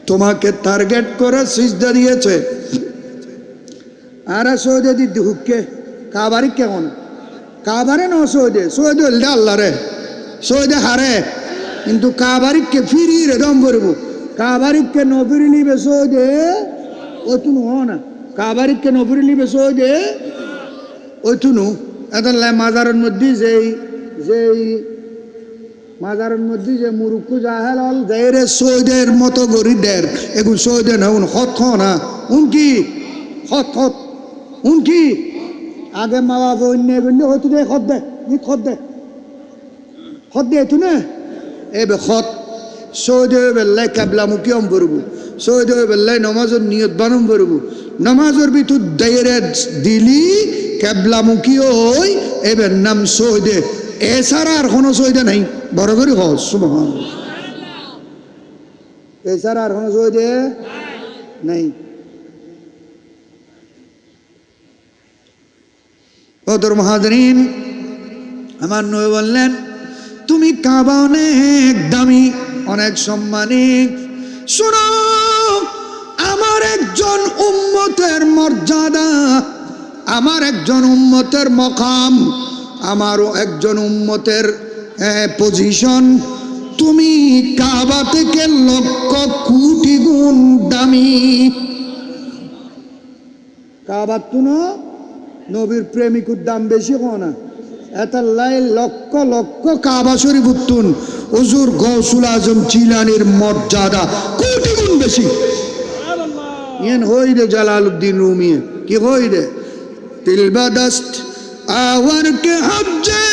তোমাকে টার্গেট করে সিজদা দিয়েছে। আর সৌদে দিদি হুককে কাবারি কেমন কাবারে ন সৌদে সৌদে হলদে আল্লাহ রে সৌদে হারে, কিন্তু কাবারিককে ফিরি রে দম করবো। কাবারিককে নফিরি লিবে সৌদে ও তুনু হ না, কাবারিককে নফিরি লিবে সৌদে ওই তুনু এদাল্লাহ মাজারের মধ্যে যেই মাজারের মধ্যে যে মুরুক্কু জাহেল হল দেরে সৌদের মতো গরি দের এগুন সৌদে না উন হত না উনকি হত হত উনকি আগে মা বাবা অন্য বললে হয়তো দে খত দে নি খত দে তু না এবে খত সৌদে বেল্লাই কাবলামুখী অম করবো, সৌদে বেল্লাই নমাজের নিয়ত বানম করবো, নমাজের ভিতর দেরে দিলি কাবলামুখী ওই এবার নাম সৌদে। এছাড়া আর কোনো সৌদে নাই, বড় করে হজ সুবহানাল্লাহ। এছাড়া আর কোনো সৌদে নাই। ওদের মহাজরিন আমার নবী বললেন তুমি কাবা অনেক দামি অনেক সম্মানী। শোনো আমার একজন উম্মতের মর্যাদা, আমার একজন উম্মতের মকাম, আমারও একজন উম্মতের পজিশন তুমি কাবা থেকে লক্ষ কোটি গুণ দামি। কাবা তুনো নবীর প্রেমিকুর দাম বেশি হয় না, এতাল্লাই লক্ষ লক্ষ কাবা শরীফ উত্তুন হুজুর গৌসুল আজম জিলানীর মর্যাদা কোটি গুণ বেশি। ইয়েন হই রে জালালউদ্দিন রুমি কি হই রে তিলবাদস্ত আওয়ার কে হজ্জে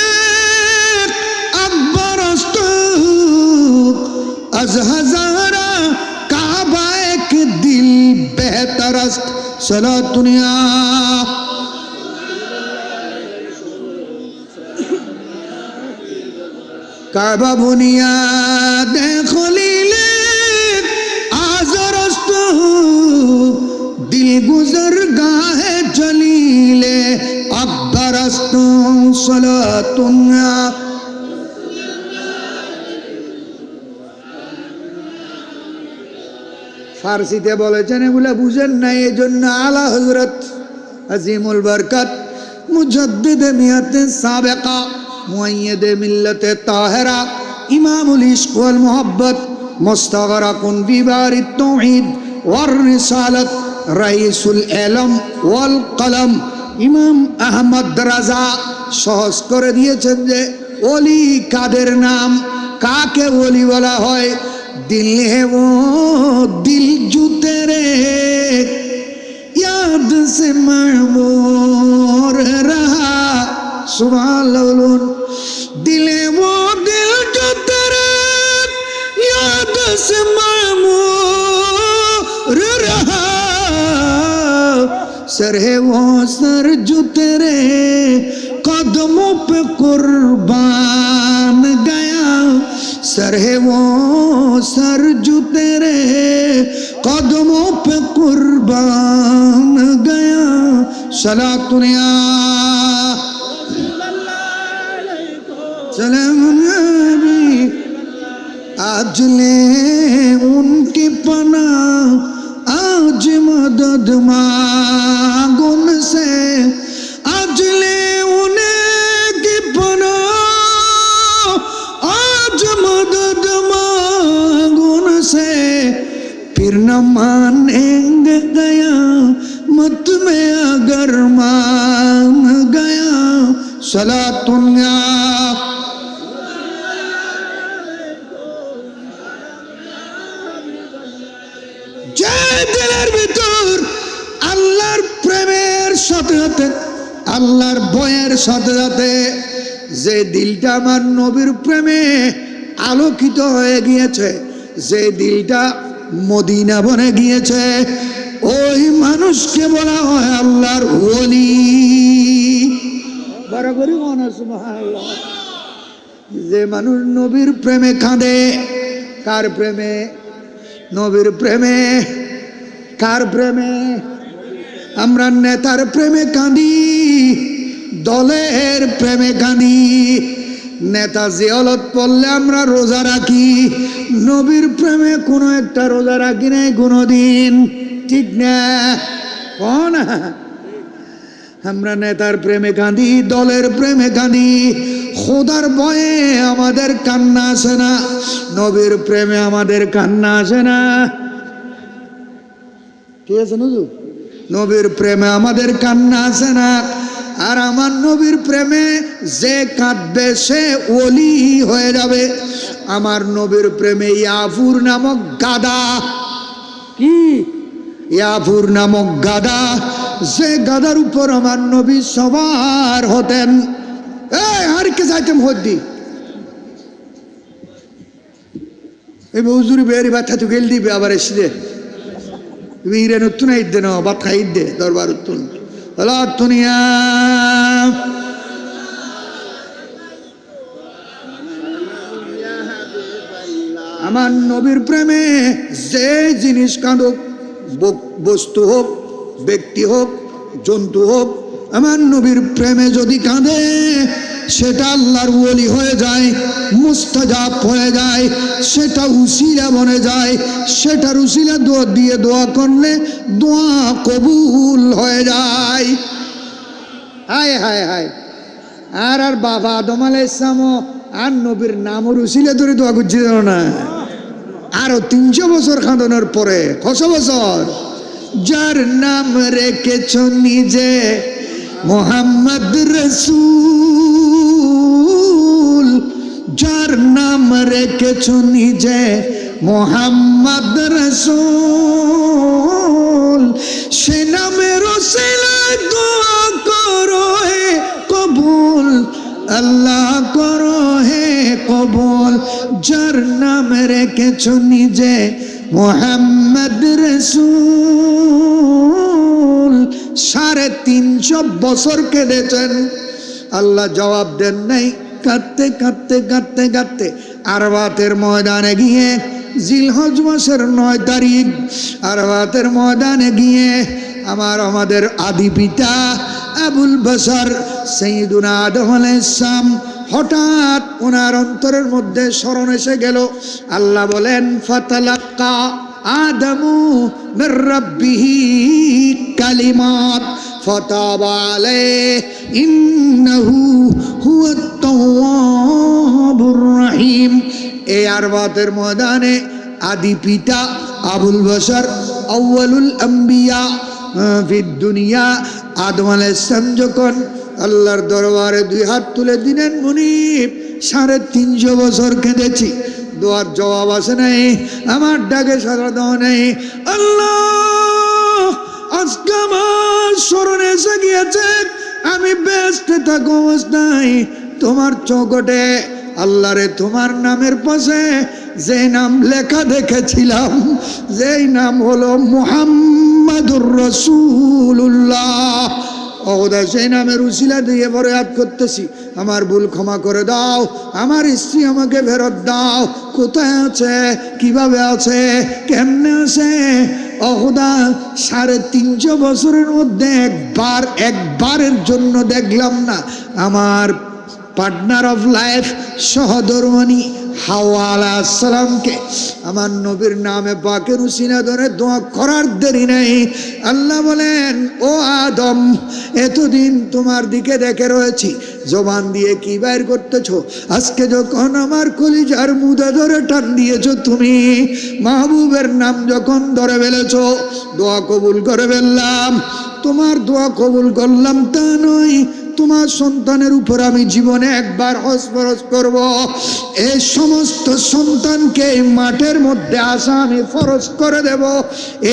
আকবর আস্ত আজ হাজারা কাবা এক দিল বেহতর আস্ত সালাতুনিয়া। কাবা বুনিয়াদ খলিলে আজরস্ত দিল গুজর গাহে জলিলে আকবরস্ত সালাতুন্না। ফার্সিতে বলেছেন এগুলা বুঝেন না, এই জন্য আলা হযরত আজিমুল বরকত মুজাদ্দিদে মিয়াতে সাবেকা মুআইয়িদে মিল্লাতে তাহেরা ইমামুল ইশক ওয়াল মুহাব্বত মুস্তাগরাকুন বিবারিত তাওহীদ ওয়ার রিসালাত রাইসুল ইলম ওয়াল কলম ইমাম আহমদ রাজা সহজ করে দিয়েছেন যে ওলি কাদের নাম, কাকে ওলি বলা হয়। दिल है वो दिल जो तेरे याद से मरमूर रहा सुभान दिल है वो दिल जो तेरे याद से मरमूर रहा सर है वो सर जो तेरे कदमों पे कुर्बान गया सर है वो सर जो तेरे कदमों पे कुर्बान गया सलातुनिया सलाम नबी आज ले उनकी पना आज मदद मांगो उनसे आज ले उनकी पना आज मदद मांगो उनसे फिर न मानेंगे गया मत में अगर मान गया सलातुन्या আল্লাহর ভয়ের সাথে সাথে যে দিলটা আমার নবীর প্রেমে আলোকিত হয়ে গিয়েছে, যে দিলটা মদিনা বনে গিয়েছে, ওই মানুষকে বলা হয় আল্লাহর ওলি। বরাবরই মনে সুবহানাল্লাহ। যে মানুষ নবীর প্রেমে কাঁদে, কার প্রেমে? নবীর প্রেমে। কার প্রেমে? আমরা নেতার প্রেমে কাঁদি, দলের প্রেমে কাঁদি। নেতা জিয়ারত পড়লে আমরা রোজা রাখি, নবীর প্রেমে কোনো একটা রোজা রাখি নাই কোনোদিন, ঠিক না? না, আমরা নেতার প্রেমে কাঁদি, দলের প্রেমে কাঁদি, খোদার ভয়ে আমাদের কান্না আসে না, নবীর প্রেমে আমাদের কান্না আসে না। ঠিক আছে নুজু? নবীর প্রেমে আমাদের কান্না আসে না। আর আমার নবীর প্রেমে যে কাঁদবে সে ওলি হয়ে যাবে। আমার নবীর প্রেমে ইয়াফুর নামক গাদা, কি ইয়াফুর নামক গাদা, যে গাদার উপর আমার নবী সবার হতেন। আর কে যাইতেম হদ্দি এই হুজুরি বেরি বাচ্চা তো গেল দিবে আবার এসে ইরে নতুন ঈদ না বাদ খাই দে দরবার উত্তুন হলো দুনিয়া। আমার নবীর প্রেমে যে জিনিস কাঁদুক, বস্তু হোক, ব্যক্তি হোক, জন্তু হোক, আমার নবীর প্রেমে যদি কাঁদে সেটা আল্লাহর ওলি হয়ে যায়, মুস্তাজাব হয়ে যায়, সেটা উসিলা বনে যায়, সেটার উসিলা দোয়া দিয়ে দোয়া করলে দোয়া কবুল হয়ে যায়। হায় হায় হায়। আর বাবা আদম আলাইহিস সালাম আর নবীর নামর উসিলা ধরে দোয়া করছিল না। আরো 300 বছর খাঁদনের পরে, কত বছর? যার নাম রেখেছ নিজে মোহাম্মদ রসূল, যার নাম রেখেছ নিজে মোহাম্মদ রসূল, সে নামের ওসিলায় দোয়া করো হে কবুল, আল্লাহ করো হে কবুল। যার নাম রেখেছ নিজে মোহাম্মদ রসূল। 350 বছর কেঁদেছেন, আল্লাহ জবাব দেন নাই। কাঁদতে কাঁদতে কাঁদতে কাঁদতে আরবাতের ময়দানে গিয়ে, জিলহজ মাসের 9 তারিখ আরবাতের ময়দানে গিয়ে আমাদের আদি পিতা আবুল বাশার সাইয়্যিদুনা আদম আলাইহিস সালাম হঠাৎ ওনার অন্তরের মধ্যে স্মরণ এসে গেল। আল্লাহ বলেন ফাতালাক্কা আদমু মির রাব্বিহি কালিমাত ফাতাবা আলাইহি ইন্নাহু হুয়াত তাওয়াবুর রহিম। এই আরবাতের ময়দানে আদি পিতা আবুল বাশার আউয়ালুল আম্বিয়া ফিদ দুনিয়া আদম আলাইহিস সালাম যখন আল্লাহর দরবারে 2 হাত তুলে দিলেন, মুনিব 350 বছর কেঁদেছি, দোয়ার জবাব আসে নাই, আমার ডাকে সাড়া দেওয়া নেই। আল্লাহ আজকে আমার স্মরণে এসে গিয়েছে, আমি বেহেশতে থাকা অবস্থায় তোমার চৌকটে আল্লাহ রে তোমার নামের পাশে যে নাম লেখা দেখেছিলাম, যেই নাম হলো মুহাম্মাদুর রাসূলুল্লাহ, ওদা সেই নামের উসিলা দিয়ে ফরিয়াদ করতেছি, আমার ভুল ক্ষমা করে দাও, আমার স্ত্রী আমাকে ফেরত দাও। কোথায় আছে, কিভাবে আছে, কেমনে আছে? ওদা 350 বছরের মধ্যে একবারের জন্য দেখলাম না আমার পার্টনার অফ লাইফ সহধর্মণী হাওয়া আলাইহিস সালামকে আমার নবীর নামে পাকের উসিলা ধরে দোয়া করার দেরি নেই। আল্লাহ বলেন, ও আদম, এতদিন তোমার দিকে দেখে রয়েছি, জবান দিয়ে কি বাইর করতেছো? আজকে যখন আমার কলিজার মুদা ধরে টান দিয়েছো, তুমি মাহবুবের নাম যখন ধরে ফেলেছো, দোয়া কবুল করে ফেললাম। তোমার দোয়া কবুল করলাম তা নয়, তোমার সন্তানের উপর আমি জীবনে একবার হজ ফরজ করব। এই সমস্ত সন্তানকে এই মাঠের মধ্যে আসা আমি ফরজ করে দেব।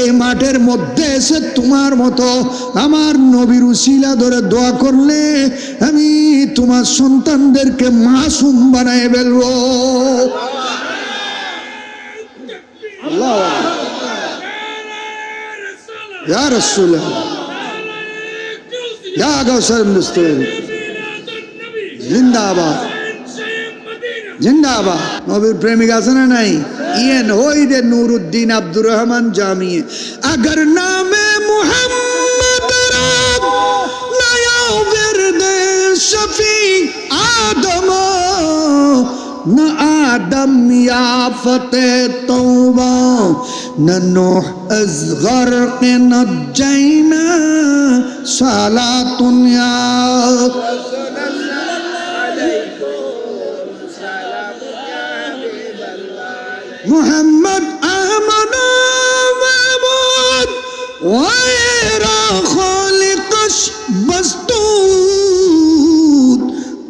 এই মাঠের মধ্যে এসে তোমার মতো আমার নবীর উসিলা ধরে দোয়া করলে আমি তোমার সন্তানদেরকে মাসুম বানায় ফেলবো। আল্লাহ ইয়া রাসূলুল্লাহ ইয়া গাউসুল মুস্তাকিম জিন্দাবাদ জিন্দাবাদ। নবীর প্রেমিক আছে না নাই? ইয়েন হই দে নুরুদ্দিন আব্দুর রহমান জামি। अगर नामे मोहम्मद रब नया विरद शफी आदम न आदम या फतेह तौबा न नूह अज गर्क नजैना सलातुन या मोहम्मद अहमद महमूद वैरा खालिकश बस्तूद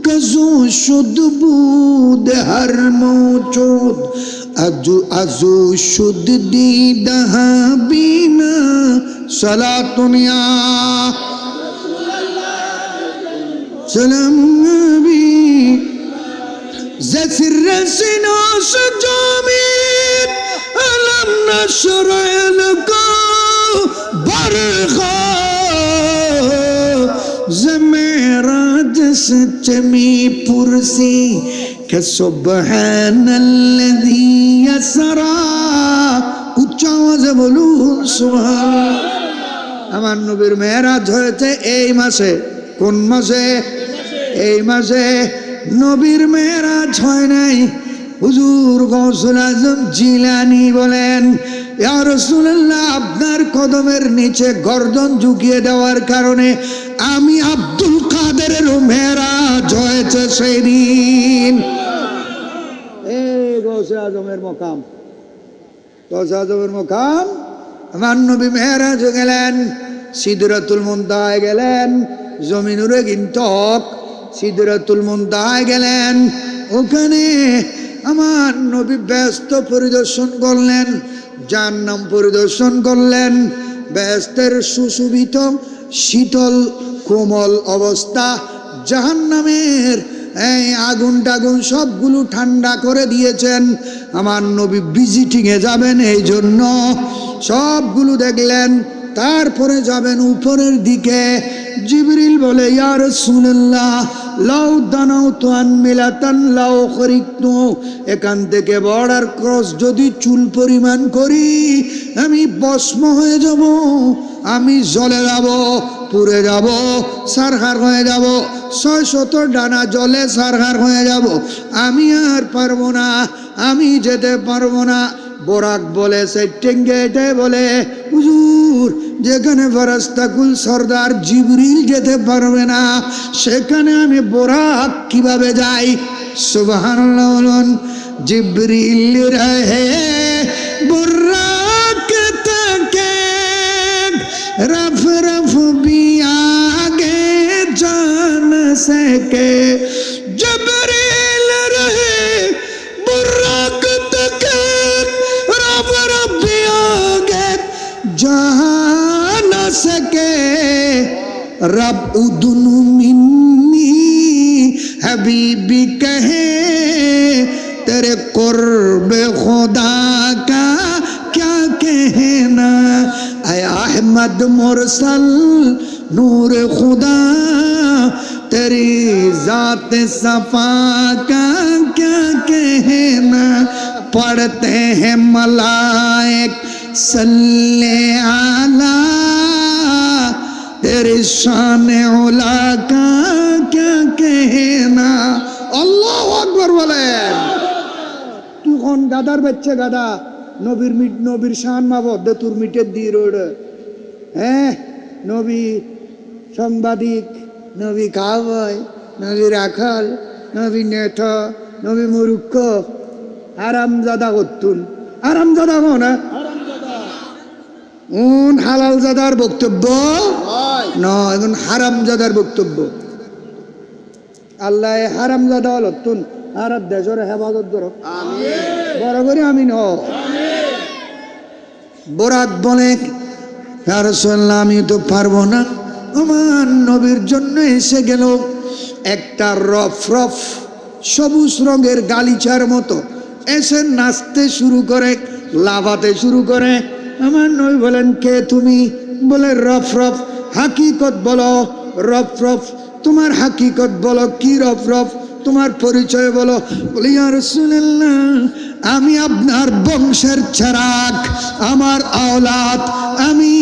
कजू शुद्ध बूद हर मौजूद अजू अजू शुद्ध दीदह बीना सलातुनिया सलाम नबी زسر سناس جامد ألم نشرع لك برخا زميرات سچمی پرسی کہ سبحان الذي يسرى উচ্চ আওয়াজে বলুন সুবহান। আমার নবীর মেরাজ হয়েছে এই মাসে। কোন মাসে? এই মাসে। নবীর মেরাজ হয় নাই। হুজুর গৌসুল আজম জিলানী বলেন, ইয়া রাসূলুল্লাহ, আপনার কদমের নিচে গর্দন ঝুঁকিয়ে দেওয়ার কারণে আমি আব্দুল কাদেরের মেরাজ হয়েছে সেই দিন। এই গৌসে আজমের মকাম, গৌসে আজমের মকাম। আমার নবী মেরাজ গেলেন, সিদরাতুল মুনতাহায় গেলেন, জমিনুরে গিন্তক সিদরাতুল মুনতাহায় গেলেন। ওখানে আমার নবী ব্যস্ত পরিদর্শন করলেন, জাহান্নাম পরিদর্শন করলেন। ব্যস্তের সুশোভিত শীতল কোমল অবস্থা, জাহান্নামের এই আগুন টাগুন সবগুলো ঠান্ডা করে দিয়েছেন। আমার নবী ভিজিটিংয়ে যাবেন, এই জন্য সবগুলো দেখলেন। তারপরে যাবেন উপরের দিকে। জিবরিল বলে, ইয়া রাসূলুল্লাহ, লাউ দানাউতু আন মিলাতান লাউ খরিকতু, এখান থেকে বর্ডার ক্রস যদি চুল পরিমাণ করি আমি ভস্ম হয়ে যাব, আমি জ্বলে যাব, পুড়ে যাব, সারহার হয়ে যাব। 600 ডানা জলে সারহার হয়ে যাব। আমি আর পারবো না, আমি যেতে পারবো না। বোরাক বলে, সেটিংগে এটাই বলে, হুজুর যেখানে ফেরেশতাকুল সরদার জিবরিল যেতে পারবে না সেখানে আমি বোরাক কিভাবে যাই? সুবহানাল্লাহ বলুন। জিবরিল রহে বুরাক তকে রফ রফ भी आगे जा न सके, जिब्रील रहे बुराक तके रफ रफ भी आगे जा न सके, रब उदुन मिन्नी हबीबी कहे तेरे कुर्ब खुदा का क्या कहना, ऐ अहमद मुरसल नूर खुदा तेरी जात सफा का क्या कहना, पढ़ते हैं मलाइक सल्ले आला तेरी शान उला का क्या कहना। আল্লাহু আকবার বলেন। তুই কোন গাদার বাচ্চা গাদা, নবীর শান মাবদ তোর মিটের দিয়ে রোড। হ্যাঁ, নবী সাংবাদিক, নবী কাওয়াই, নবী রাখাল, নবী নেঠ, নবী মুরুক্ষ, আরামজাদা করতুন। আরামজাদা না হালাল জাদার বক্তব্য নয়, এখন হারামজাদার বক্তব্য। আল্লাহ হারাম জাদা হলতুন আর দেশের হেফাজত করো বড় করে আমি ন বরাত বলে ইয়া রাসূলুল্লাহ আমি তো পারবো না, আমার নবীর জন্য এসে গেল একটা রফ সবুজ রঙের গালিচার মতো এসে নাচতে শুরু করে, লাফাতে শুরু করে। আমার নবী বলেন কে তুমি? বলে রফ হাকিকত বলো। রফ তোমার হাকিকত বলো, কি রফ তোমার পরিচয় বলো। বলে ইয়া রাসূলুল্লাহ আমি আপনার বংশের চেরাগ, আমার আওলাদ, আমি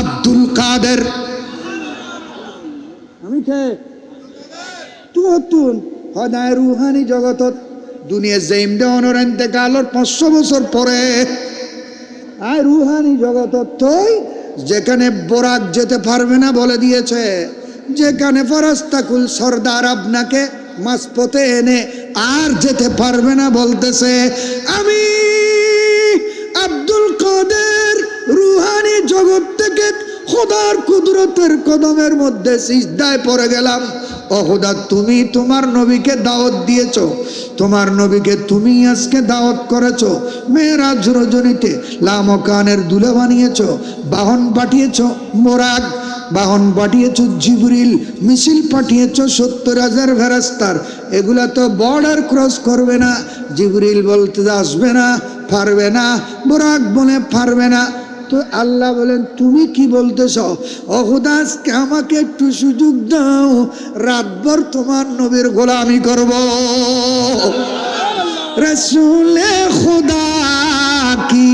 আব্দুল কাদের। আমি কে? তুন হদায় রুহানি জগতত দুনিয়া জেমদে অনরেন্তে কালর 500 বছর পরে আর রুহানি জগতত তুই যেখানে বোরাক যেতে পারবে না বলে দিয়েছে, যেখানে ফরাস্তাকুল সর্দার আপনাকে মাঝপথে এনে আর যেতে পারবে না বলতেছে। আমি আব্দুল কাদের রুহানি জগৎ থেকে খোদার কুদরতের কদমের মধ্যে সিজদায় পড়ে গেলাম। ও খোদা তুমি তোমার নবীকে দাওয়াত দিয়েছো, তোমার নবীকে তুমি আজকে দাওয়াত করেছো, মেরাজ রজনীতে লামকানের দুলে বানিয়েছো, বাহন পাঠিয়েছো মোরাক, বাহন পাঠিয়েছো জিবরিল, মিছিল পাঠিয়েছো 70,000 ফেরেশতার। এগুলা তো বর্ডার ক্রস করবে না, জিবরিল বলতে আসবে না, পারবে না, বোরাক বলে পারবে না। তো আল্লাহ বলেন তুমি কি বলতেছ? ও খোদা আজকে আমাকে একটু সুযোগ দাও, রাতভর তোমার নবীর গোলামি করব। রসুলে খুদা কি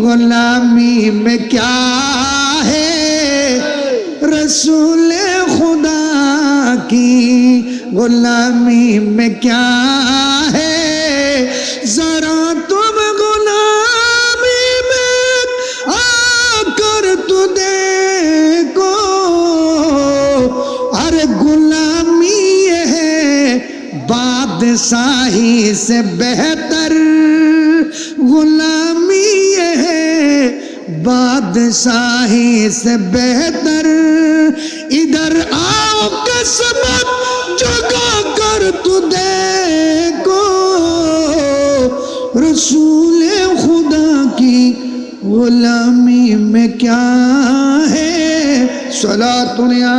গোলামি মে ক্যা হে, রসুলে খুদা কি গোলামি মে ক্যা হে, জরা তুম গোলামি মে আকর তু দেখো, अरे गुलामी है बादशाही से बेहतर, गुलामी है बादशाही से बेहतर, इधर आओ किस्मत जगा कर तू देखो, रसूल खुदा की गुलामी में क्या है, सलातुनिया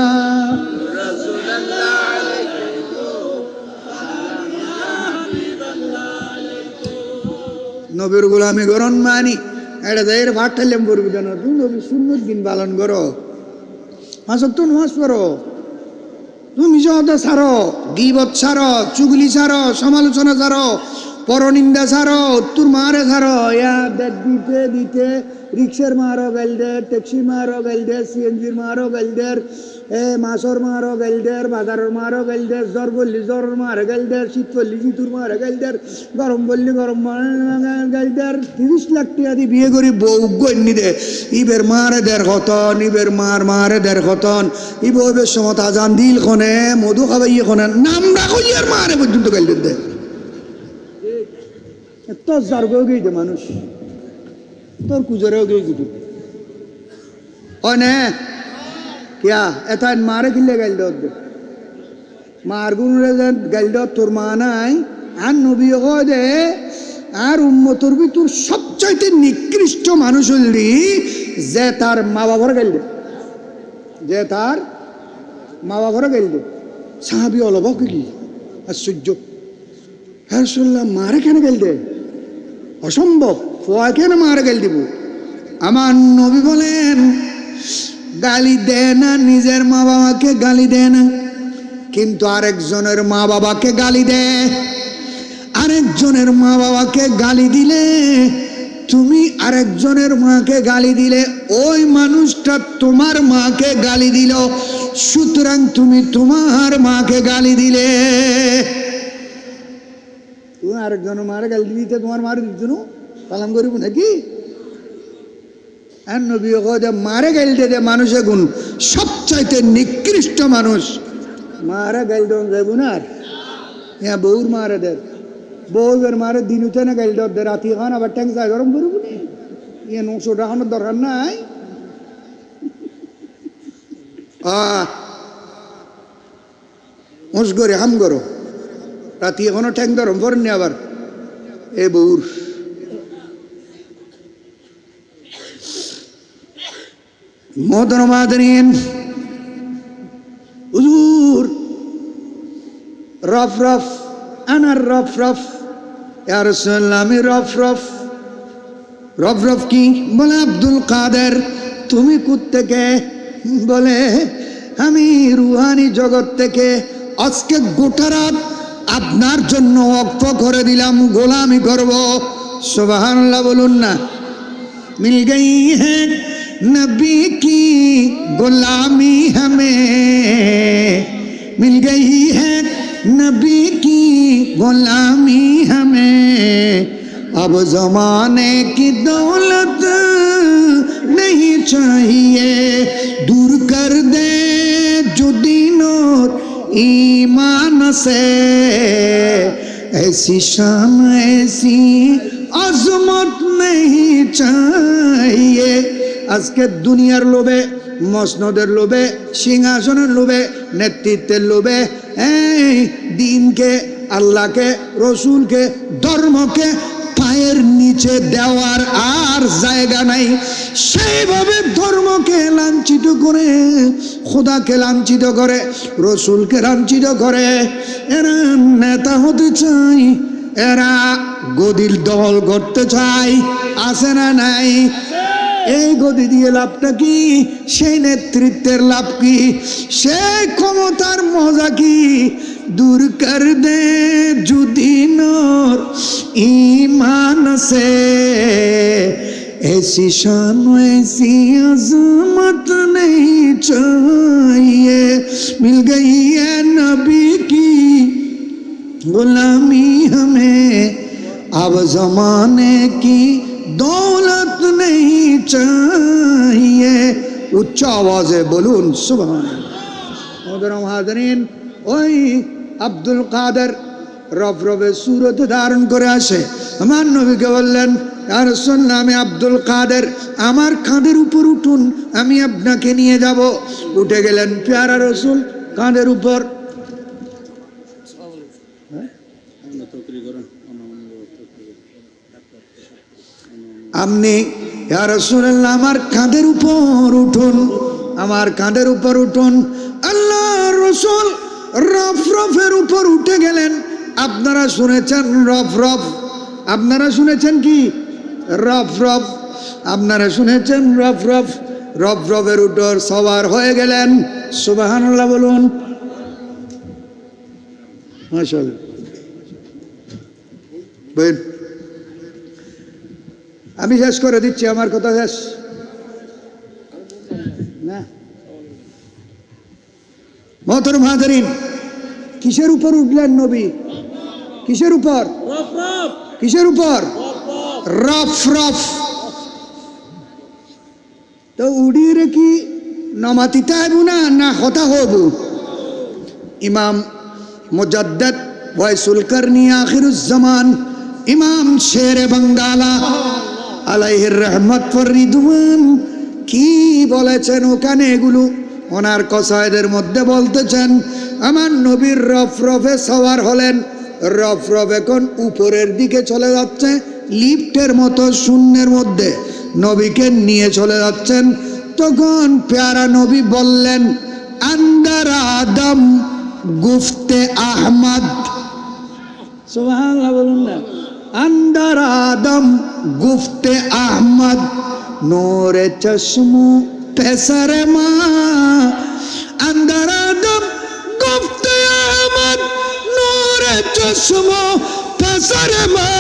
নবীর গোলামি গরণ মানি এটা যাইয়ের ভাত ঠাইলাম করবি কেন? তুমি নবী সুন্নত দিন পালন করো, মাসক তো নামাজ পড়ো, তুমি যত ছাড়ো, গীবত ছাড়ো, চুগলি ছাড়ো, সমালোচনা ছাড়ো, পরনিন্দা ছাড়ো, তোর মারে ছাড়ো। দিতে দিতে রিক্সার মারো গাইল দে, ট্যাক্সি মারো গাইল দে, সিএনজির মারো গাইল দে, মাছর মারো গাইল দে, বাজারের মারো গাইল দে, জ্বর বললি জ্বর মারে গাইল দে, শীত বললি শীতুর মারে গাইল দে, গরম বললি গরম গাইল দে। 30 লাখ টাকা দিয়ে বিয়ে করি বউ গণ্যি দে, ইবের মারে দের খতন, ইবের মারে দের খতন, ইবের সমত আজান দিল খনে, মধু খাবাইয়ে খনে, নাম রাখো ইয়ার মারে পর্যন্ত গাইল দে। তোর জার্গও গেই দে মানুষ, তোর কুজরেও গেই কিছু অনে কিয়া এটা মারে কিনলে গাইল দে, মার গুণরে গাইল দ তোর মা নাই। আর নবী দে আর উম্মতর ভিতর সবচাইতে নিকৃষ্ট মানুষ হলি যে তার মা বাবার গাইল দে, যে তার মা বাবার গাইল দে। সাহাবি অলব কি আশ্চর্য, হ্যাঁ শুনলাম মারে কেন গাইল দে? অসম্ভব, ফোয়া কেন মারে গাইল দিব? আমার নবী বলেন গালি দেয় না, নিজের মা বাবাকে গালি দেয় না, কিন্তু আরেকজনের মা বাবাকে গালি দেয়। আরেকজনের মা বাবাকে গালি দিলে, তুমি আরেকজনের মাকে গালি দিলে, ওই মানুষটা তোমার মাকে গালি দিল, সুতরাং তুমি তোমার মাকে গালি দিলে। তুমি আরেকজনের মারে গালি দিতে তোমার মার জন্য পালন করিব নাকি? আর নবী মারে গাইল দে মানুষের গুণ সবচাইতে নিকৃষ্ট মানুষ। মারে গাইল দেন যাইব না, আর হ্যাঁ বউর মারে দে, বউয়ের মারে দিন উঠে না গাইল দে, রাতি খান আবার ট্যাঙ্ক চাই গরম করব নি, ইয়ে 900 টাকানোর দরকার নাই। হুঁস করে হাম করো রাতি এখনো ঠ্যাং ধরম পড়েননি আবার এ বউর মোহতরম হাজরিন হুজুর রফ রফ আনার রফ রফ ইয়া রাসূলুল্লাহ আমি রফ রফ রফ রফ কি বলে আব্দুল কাদের তুমি কোত্থেকে বলে আমি রুহানি জগৎ থেকে আজকে গোটা রাত আপনার জন্য ওয়াকফ করে দিলাম গোলামি করব সুবহানাল্লাহ বলুন না মিল গই হ্যাঁ नबी की गुलामी हमें मिल गई है नबी की गुलामी हमें अब जमाने की दौलत नहीं चाहिए दूर कर दे जो दीन और ईमान से ऐसी शान ऐसी अजमत नहीं चाहिए আজকে দুনিয়ার লোভে মসনদের লোভে সিংহাসনের লোভে নেতৃত্বের লোভে এই দিনকে আল্লাহকে রসুলকে ধর্মকে পায়ের নিচে দেওয়ার আর জায়গা নাই সেইভাবে ধর্মকে লাঞ্ছিত করে খোদাকে লাঞ্ছিত করে রসুলকে লাঞ্ছিত করে এরা নেতা হতে চাই এরা গদির দল করতে চাই আছে না নাই এই গদি দিয়ে লাভটা কি সেই নেতৃত্বের লাভ কি সেই ক্ষমতার মজা কি দূর কর দে যদি নূর ঈমান সে ऐसी शान ऐसी अज़मत नहीं चाहिए मिल गई है नबी की गुलामी हमें अब जमाने की दौलत नहीं चाहिए उच्च आवाज़े बोलून सुबहान मोहतरम हाज़रीन ওই আব্দুল কাদের রব রবে সুরত ধারণ করে আসে আমার নবীকে বললেন ইয়া রাসূলুল্লাহ আমি আব্দুল কাদের আমার কাঁধের উপর উঠুন আমি আপনাকে নিয়ে যাব উঠে গেলেন প্যারা রাসূল কাঁধের উপর আপনি ইয়া রাসূলুল্লাহ আমার কাঁধের উপর উঠুন আমার কাঁধের উপর উঠুন আল্লাহর রাসূল রফ রফের উপর উঠে গেলেন আপনারা শুনেছেন রফ রফ আপনারা শুনেছেন কি রফ রফ আপনারা শুনেছেন রফ রফ রফ রফের উপর সওয়ার হয়ে গেলেন সুবহানাল্লাহ বলুন মাশাআল্লাহ বল আমি শেষ করে দিচ্ছি আমার কথা শেষ না মোহতরম হাজরিন কিসের উপর উঠলেন নবী কিসের উপর কিসের উপর রফ রফ তো উড়িয়ে কি নমাতিতে আইবু না না হতা হব ইমাম মুজাদ্দিদ ওয়াইসুল করনি আখিরুজ জামান ইমাম শেরে বাঙ্গালা আলাইহির রহমত ফর রিদওয়ান কি বলেছেন ওখানে এগুলো ওনার কসায়েদের মধ্যে বলতেছেন আমার নবীর রফ রফে সওয়ার হলেন রফ রফ এখন উপরের দিকে চলে যাচ্ছে লিফটের মতো শূন্যের মধ্যে নবীকে নিয়ে চলে যাচ্ছেন তখন প্যারা নবী বললেন আন্দার আদম গুফতে আহমদ সুবহানাল্লাহ বলুন না আন্দার আদম গুফতে আহমদ নূরে চশমু পেসরে মা আন্দার আদম গুফতে আহমদ নূরে চশমু পেসরে মা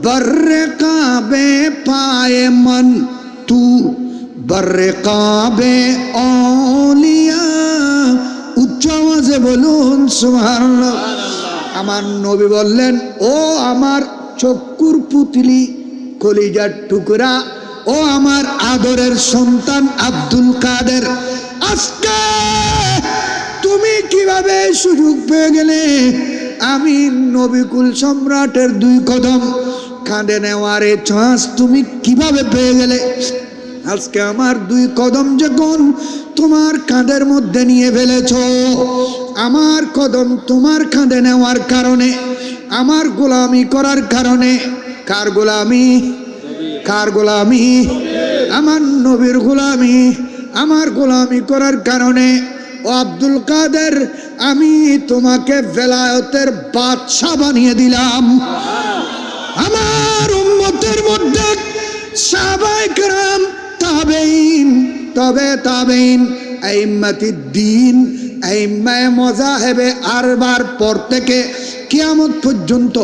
বর্রে কাবে পায়ে মন তু বর্রে কাবে औलिया উচ্চ আওয়াজে বলুন সুবহানাল্লাহ আমার নবী বললেন ও আমার চক্ষুর পুতলি কলিজার টুকরা ও আমার আদরের সন্তান আব্দুল কাদের আজকে তুমি কিভাবে সুযোগ পেয়ে গেলে আমি নবীকুল সম্রাটের দুই কদম কাঁধে নেওয়ার চান্স তুমি কিভাবে পেয়ে গেলে আজকে আমার দুই কদম যখন তোমার কাঁধের মধ্যে নিয়ে ফেলেছ, আমার কদম তোমার কাঁধে নেওয়ার কারণে, আমার গোলামি করার কারণে, কার গোলামি? কার গোলামি? আমার নবীর গোলামি। আমার গোলামি করার কারণে ও আব্দুল কাদের, আমি তোমাকে ভেলায়তের বাদশা বানিয়ে দিলাম। আমার উম্মতের মধ্যে সাহাবায়ে কেরাম, তাবেঈন, তবে তাবেঈন, আইম্মাতুদ দ্বীন, আইম্মায়ে মাযাহিবে আরবার পর থেকে কিয়ামত পর্যন্ত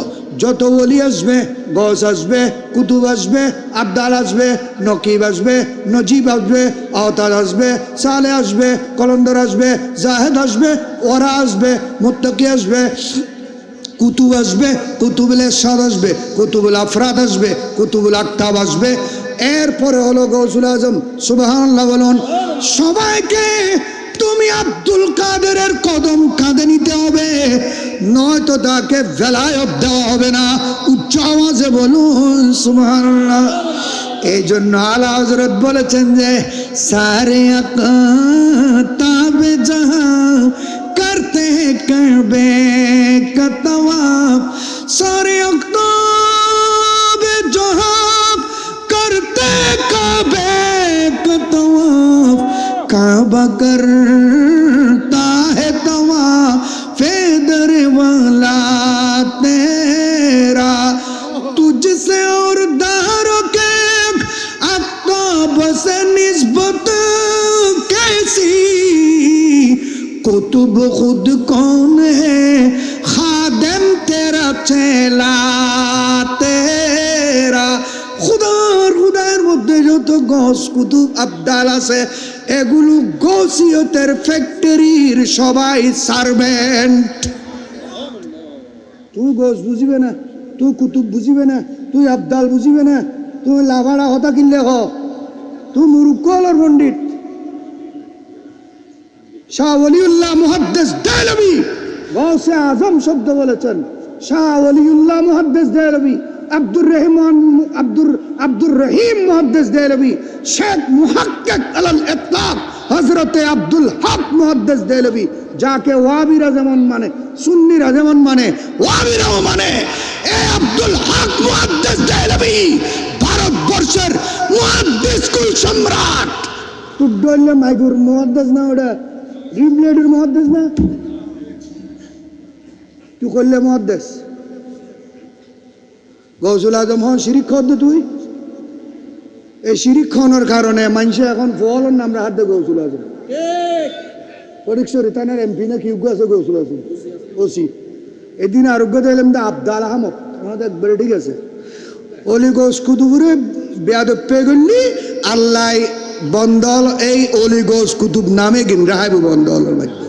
যত ওলি আসবে, গস আসবে, কুতুব আসবে, আবদাল আসবে, নকিব আসবে, নজিব আসবে, আওতাদ আসবে, সালে আসবে, কলন্দর আসবে, জাহেদ আসবে, ওরা আসবে, মুত্তাকি আসবে, কুতুব আসবে, কুতুবুল ইরশাদ আসবে, কুতুবুল আফরাদ আসবে, কুতুবুল আকতাব আসবে, এরপরে হলো গৌসুল আজম। সুবহানাল্লাহ বলুন। সবাইকে তুমি আব্দুল কাদেরের কদম কাঁধে নিতে হবে, নয়তো তাকে ভেলায়ত দেওয়া হবে না। উচ্চ আওয়াজে বলুন সুবহানাল্লাহ। এই জন্য আলা হযরত বলেছেন যে সারে আকাতাবে জাহাঁ করতে কাবে কা তওয়াফ, সারে আকাতাবে জাহাঁ করতে কাবে কা তওয়াফ, काबा करता है तवाफ़ दरवाज़ा तेरा, तुझसे और दारों के आफ्ताब से निस्बत कैसी, कुतुब खुद कौन है खादिम तेरा चेला तेरा। খুদার মধ্যে যত গস কুতুব আবদাল আছে, এগুলো গৌসিয়তের ফ্যাক্টরির সবাই সার্ভেন্ট। তুই গস বুঝিবে না, তুই কুতুব বুঝিবে না, তুই আবদাল বুঝিবে না, তুই লাভাড়া হতা কিনলে হ, তুই মুরুক্ষ হলার পণ্ডিত। শাহ ওলিউল্লাহ মুহাদ্দিস দেহলভী গৌসে আজম শব্দ বলেছেন। শাহ ওলিউল্লাহ মুহাদ্দিস দেহলভী, আব্দুর রহিম মুহাদ্দিস দেহলভী, শেখ মুহাক্কিক আলাল ইতলাক হযরতে আব্দুল হক মুহাদ্দিস দেহলভী, যাকে ওয়াহাবিরা যেমন মানে, সুন্নিরা যেমন মানে, ওয়াহাবিরাও মানে। এই আব্দুল হক মুহাদ্দিস দেহলভী ভারতবর্ষের মুহাদ্দিস কুল সম্রাট। তুড্ডল্লে মাইগুর মুহাদ্দিস না, ওটা রিবলেডের মুহাদ্দিস না, তুই করলে মুহাদ্দিস। গৌসুল আজম হন শিরিক খদ্দ তুই। এই শিরিক খানোর কারণে মানুষে এখন ফলন আমরা হাত দিয়ে গৌসুল আজম পরীক্ষরি তানের এমপি না কি আছে গৌসুল আজম ওসি। এদিন আরোগ্য দিলাম দা আবদাল আহমদ, আমাদের একবারে ঠিক আছে। অলি গোস কুতুবুরে বেয়াদব পেয়ে গলি আল্লাহ বন্দল, এই অলি গোস কুতুব নামে গিন রাহাইব বন্দলের মধ্যে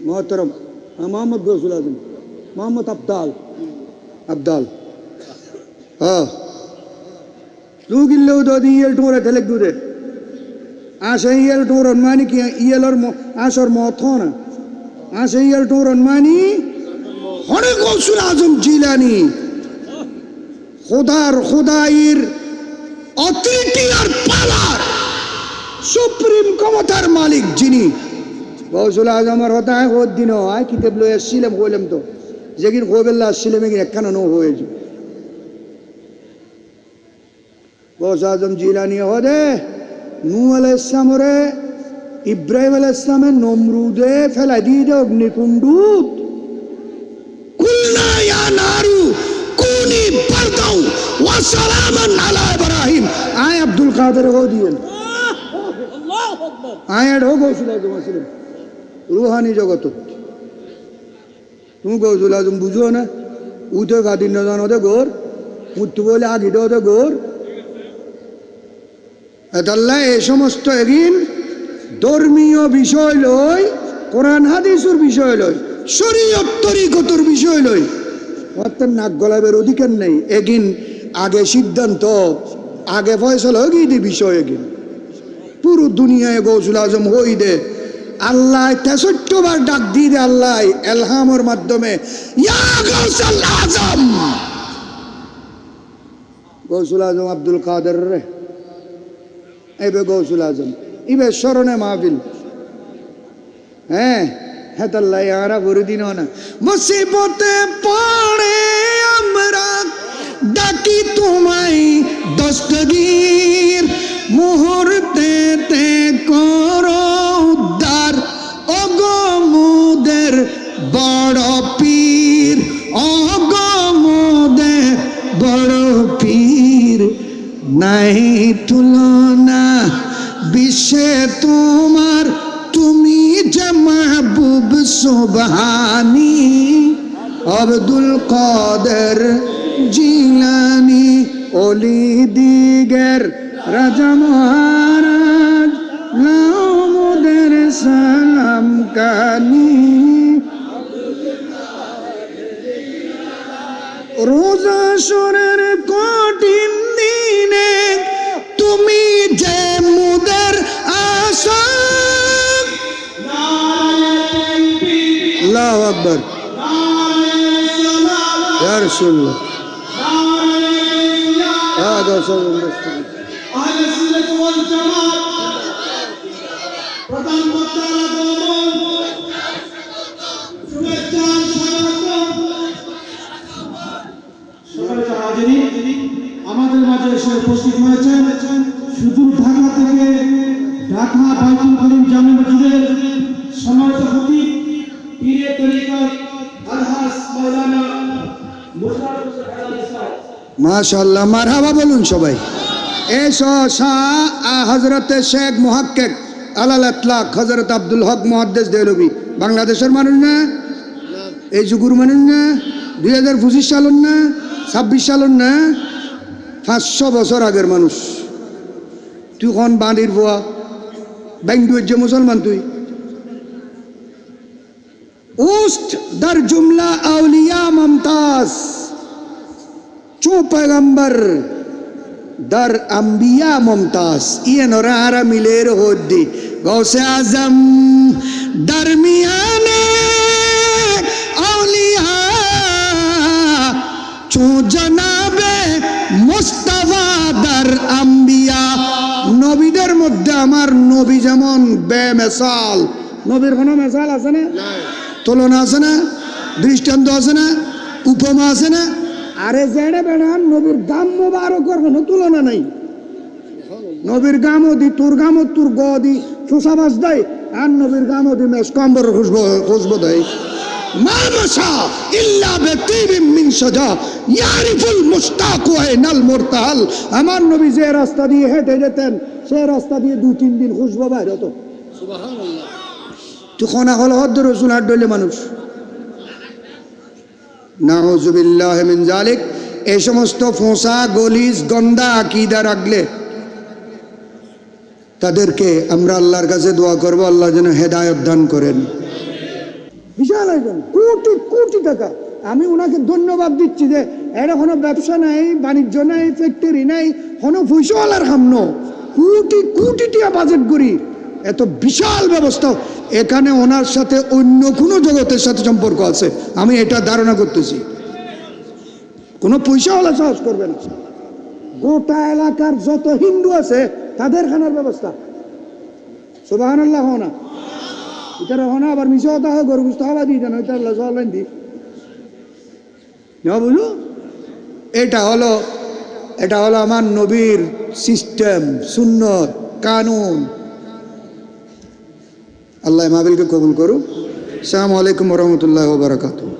মহতরম মোহাম্মদ গৌসুল আজম, মোহাম্মদ আবদাল, আবদাল হ্যাঁ তু গিল্লেও দি ইয়েল টোরে ঠেলেক দুধে আসে ইয়েল টোর মানি কি ইয়েলর আসর মত না আসে ইয়েল টোর মানি হরে গৌসুল আজম জিলানি খোদাইর অথরিটি আর পাওয়ার সুপ্রিম ক্ষমতার মালিক যিনি। গৌসুল আজমের হতা হয় ওর দিনও আয় কিতাব লই আসছিলাম কইলাম তো, যেদিন কইবেল্লা আসছিলাম এগিন একখানা নো হয়েছে। গৌসুল আজম জিলানি হদে নূহ আলাইহিস সালামরে ইব্রাহিম আলাইহিস সালামের নমরুদে ফেলাই দিয়ে দে অগ্নিকুণ্ডুত। কুলনা ইয়া নারু কুনি বারদাও ওয়া সালামান আলা ইব্রাহিম। আয় আব্দুল কাদের হো দিয়েন আল্লাহু আকবার। আয় এড হো গৌসুল আজম আসলেন রুহানি জগত। তুমি গৌসুল আজম বুঝো না, উঠে গাদিন নজান হতে গোর মুত্তু বলে আগিটা হতে গোর এতাল্লাহ। এই সমস্ত এগিন ধর্মীয় বিষয় লই, কোরআন হাদিসের বিষয় লই, শরীয়ত তরিকতের বিষয় লই অর্থাৎ নাক গলাবের অধিকার নেই। এগিন আগে সিদ্ধান্ত, আগে ফয়সলা হয়ে দি বিষয়। এগিন পুরো দুনিয়ায় গৌসুল আজম হই দে আল্লাহ ৬৩ বার ডাক দিয়ে দে আল্লাহ এলহামের মাধ্যমে ইয়া গৌসুল আজম। গৌসুল আজম আব্দুল কাদের রে এবে গৌসুল আজম ইবে স্মরণে মাহফিল হ্যাঁ হ্যাঁ তাল্লাই আরা বড়দিন না মুসিবতে পড়ে আমরা ডাকি তোমায় দস্তগীর মুহূর্তে তে করো উদ্ধার অগমুদের বড় পীর অগমুদের বড় পীর নাই তুলনা বিশ্বে তোমার তুমি যে মাহবুব সুবহানি আব্দুল কাদের জিলানি ওলি দিগের রাজা মহারাজ নামদের সালাম কানি রোজা সুরের কঠিন দিনে তুমি যে মুদের আশা আল্লাহু আকবার ইয়া রাসূলুল্লাহ هذا صوت المسلمين أهل السنة والجماعة প্রধান বক্তারা গমন শুভেচ্ছা স্বাগত সকলে হাজিরিন আমাদের মাঝে এসে উপস্থিত হয়েছেন সুদূর ঢাকা থেকে ঢাকা বাইতুল করিম জামে মসজিদের সম্মানিত খতিব পীরে তরিকত আলহাজ মাওলানা মুশতাক হোসেন ইসলাম মাশাআল্লাহ মারহাবা বলুন সবাই এসো হযরত শেখ মুহাক্কিক আলাল ইতলাক হযরত আব্দুল হক মুহাদ্দিস দেহলভী বাংলাদেশের মানুষ না এই যুগুর মানুষ না 2025 সালের না 26 সালের না 500 বছর আগের মানুষ তুই কোন বাঁধির বুয়া ব্যাংডুয়ের যে মুসলমান তুই উস্ত দার জুমলা আউলিয়া মুমতাজ চো पैगंबर दर अंबिया मुमताज ये नोरारा मिलेर होद्दी गौसे आजम दरमियाने औलिया चो जनाबे मुस्तफा दर अंबिया নবীদের মধ্যে আমার নবী যেমন বেমিসাল নবীর কোনো মিসাল আছে না তুলনা আছে না দৃষ্টান্ত আছে না উপমা আছে না আরে জেড়ে বেড়ান নবীর গাম মোবারকর কোনো তুলনা নাই নবীর গামও দি তোর গামও তোর গ দি সুসাবাস দেয় আর নবীর গামও দি মেস কম্বর খুশবো দেয় মা মাশা ইল্লা বিতিবিন মিন সাজা ইয়ারিফুল মুশতাকু আইনাল মুরতাহাল আমার নবী যে রাস্তা দিয়ে হেঁটে যেতেন সে রাস্তা দিয়ে 2-3 দিন খুশবো বাইর হতো সুবহানাল্লাহ তুই কোনা হল হদ রাসূল হাত ডলে মানুষ নাউজুবিল্লাহ মিন জালিক এই সমস্ত ফোঁসা গলিজ গন্দা আকীদা রাখলে তাদেরকে আমরা আল্লাহর কাছে দোয়া করব আল্লাহ যেন হেদায়েত দান করেন বিশাল একজন কোটি কোটি টাকা আমি ওনাকে ধন্যবাদ দিচ্ছি যে এটা কোনো ব্যবসা নাই বাণিজ্য নাই ফ্যাক্টরি নাই কোনো পয়সাওয়ালার হামনো কোটি কোটি টাকা বাজেট করি এত বিশাল ব্যবস্থা এখানে ওনার সাথে অন্য কোনো জগতের সাথে সম্পর্ক আছে আমি এটা ধারণা করতেছি কোনো পয়সাওয়ালা সাহস করবে না গোটা এলাকার যত হিন্দু আছে তাদের খানার ব্যবস্থা সুবহানাল্লাহ হোনা এটা হোনা আবার মিশে হতা হয় গরু গুস্ত হওয়া দিই জানো এটা আল্লাহ সাল্লাহ দি বুঝলো এটা হলো আমার নবীর সিস্টেম সুন্নত কানুন আল্লাহ মাহফিলকে কবুল করুক আসসালামু আলাইকুম ওয়া রাহমাতুল্লাহি ওয়া বারাকাতুহু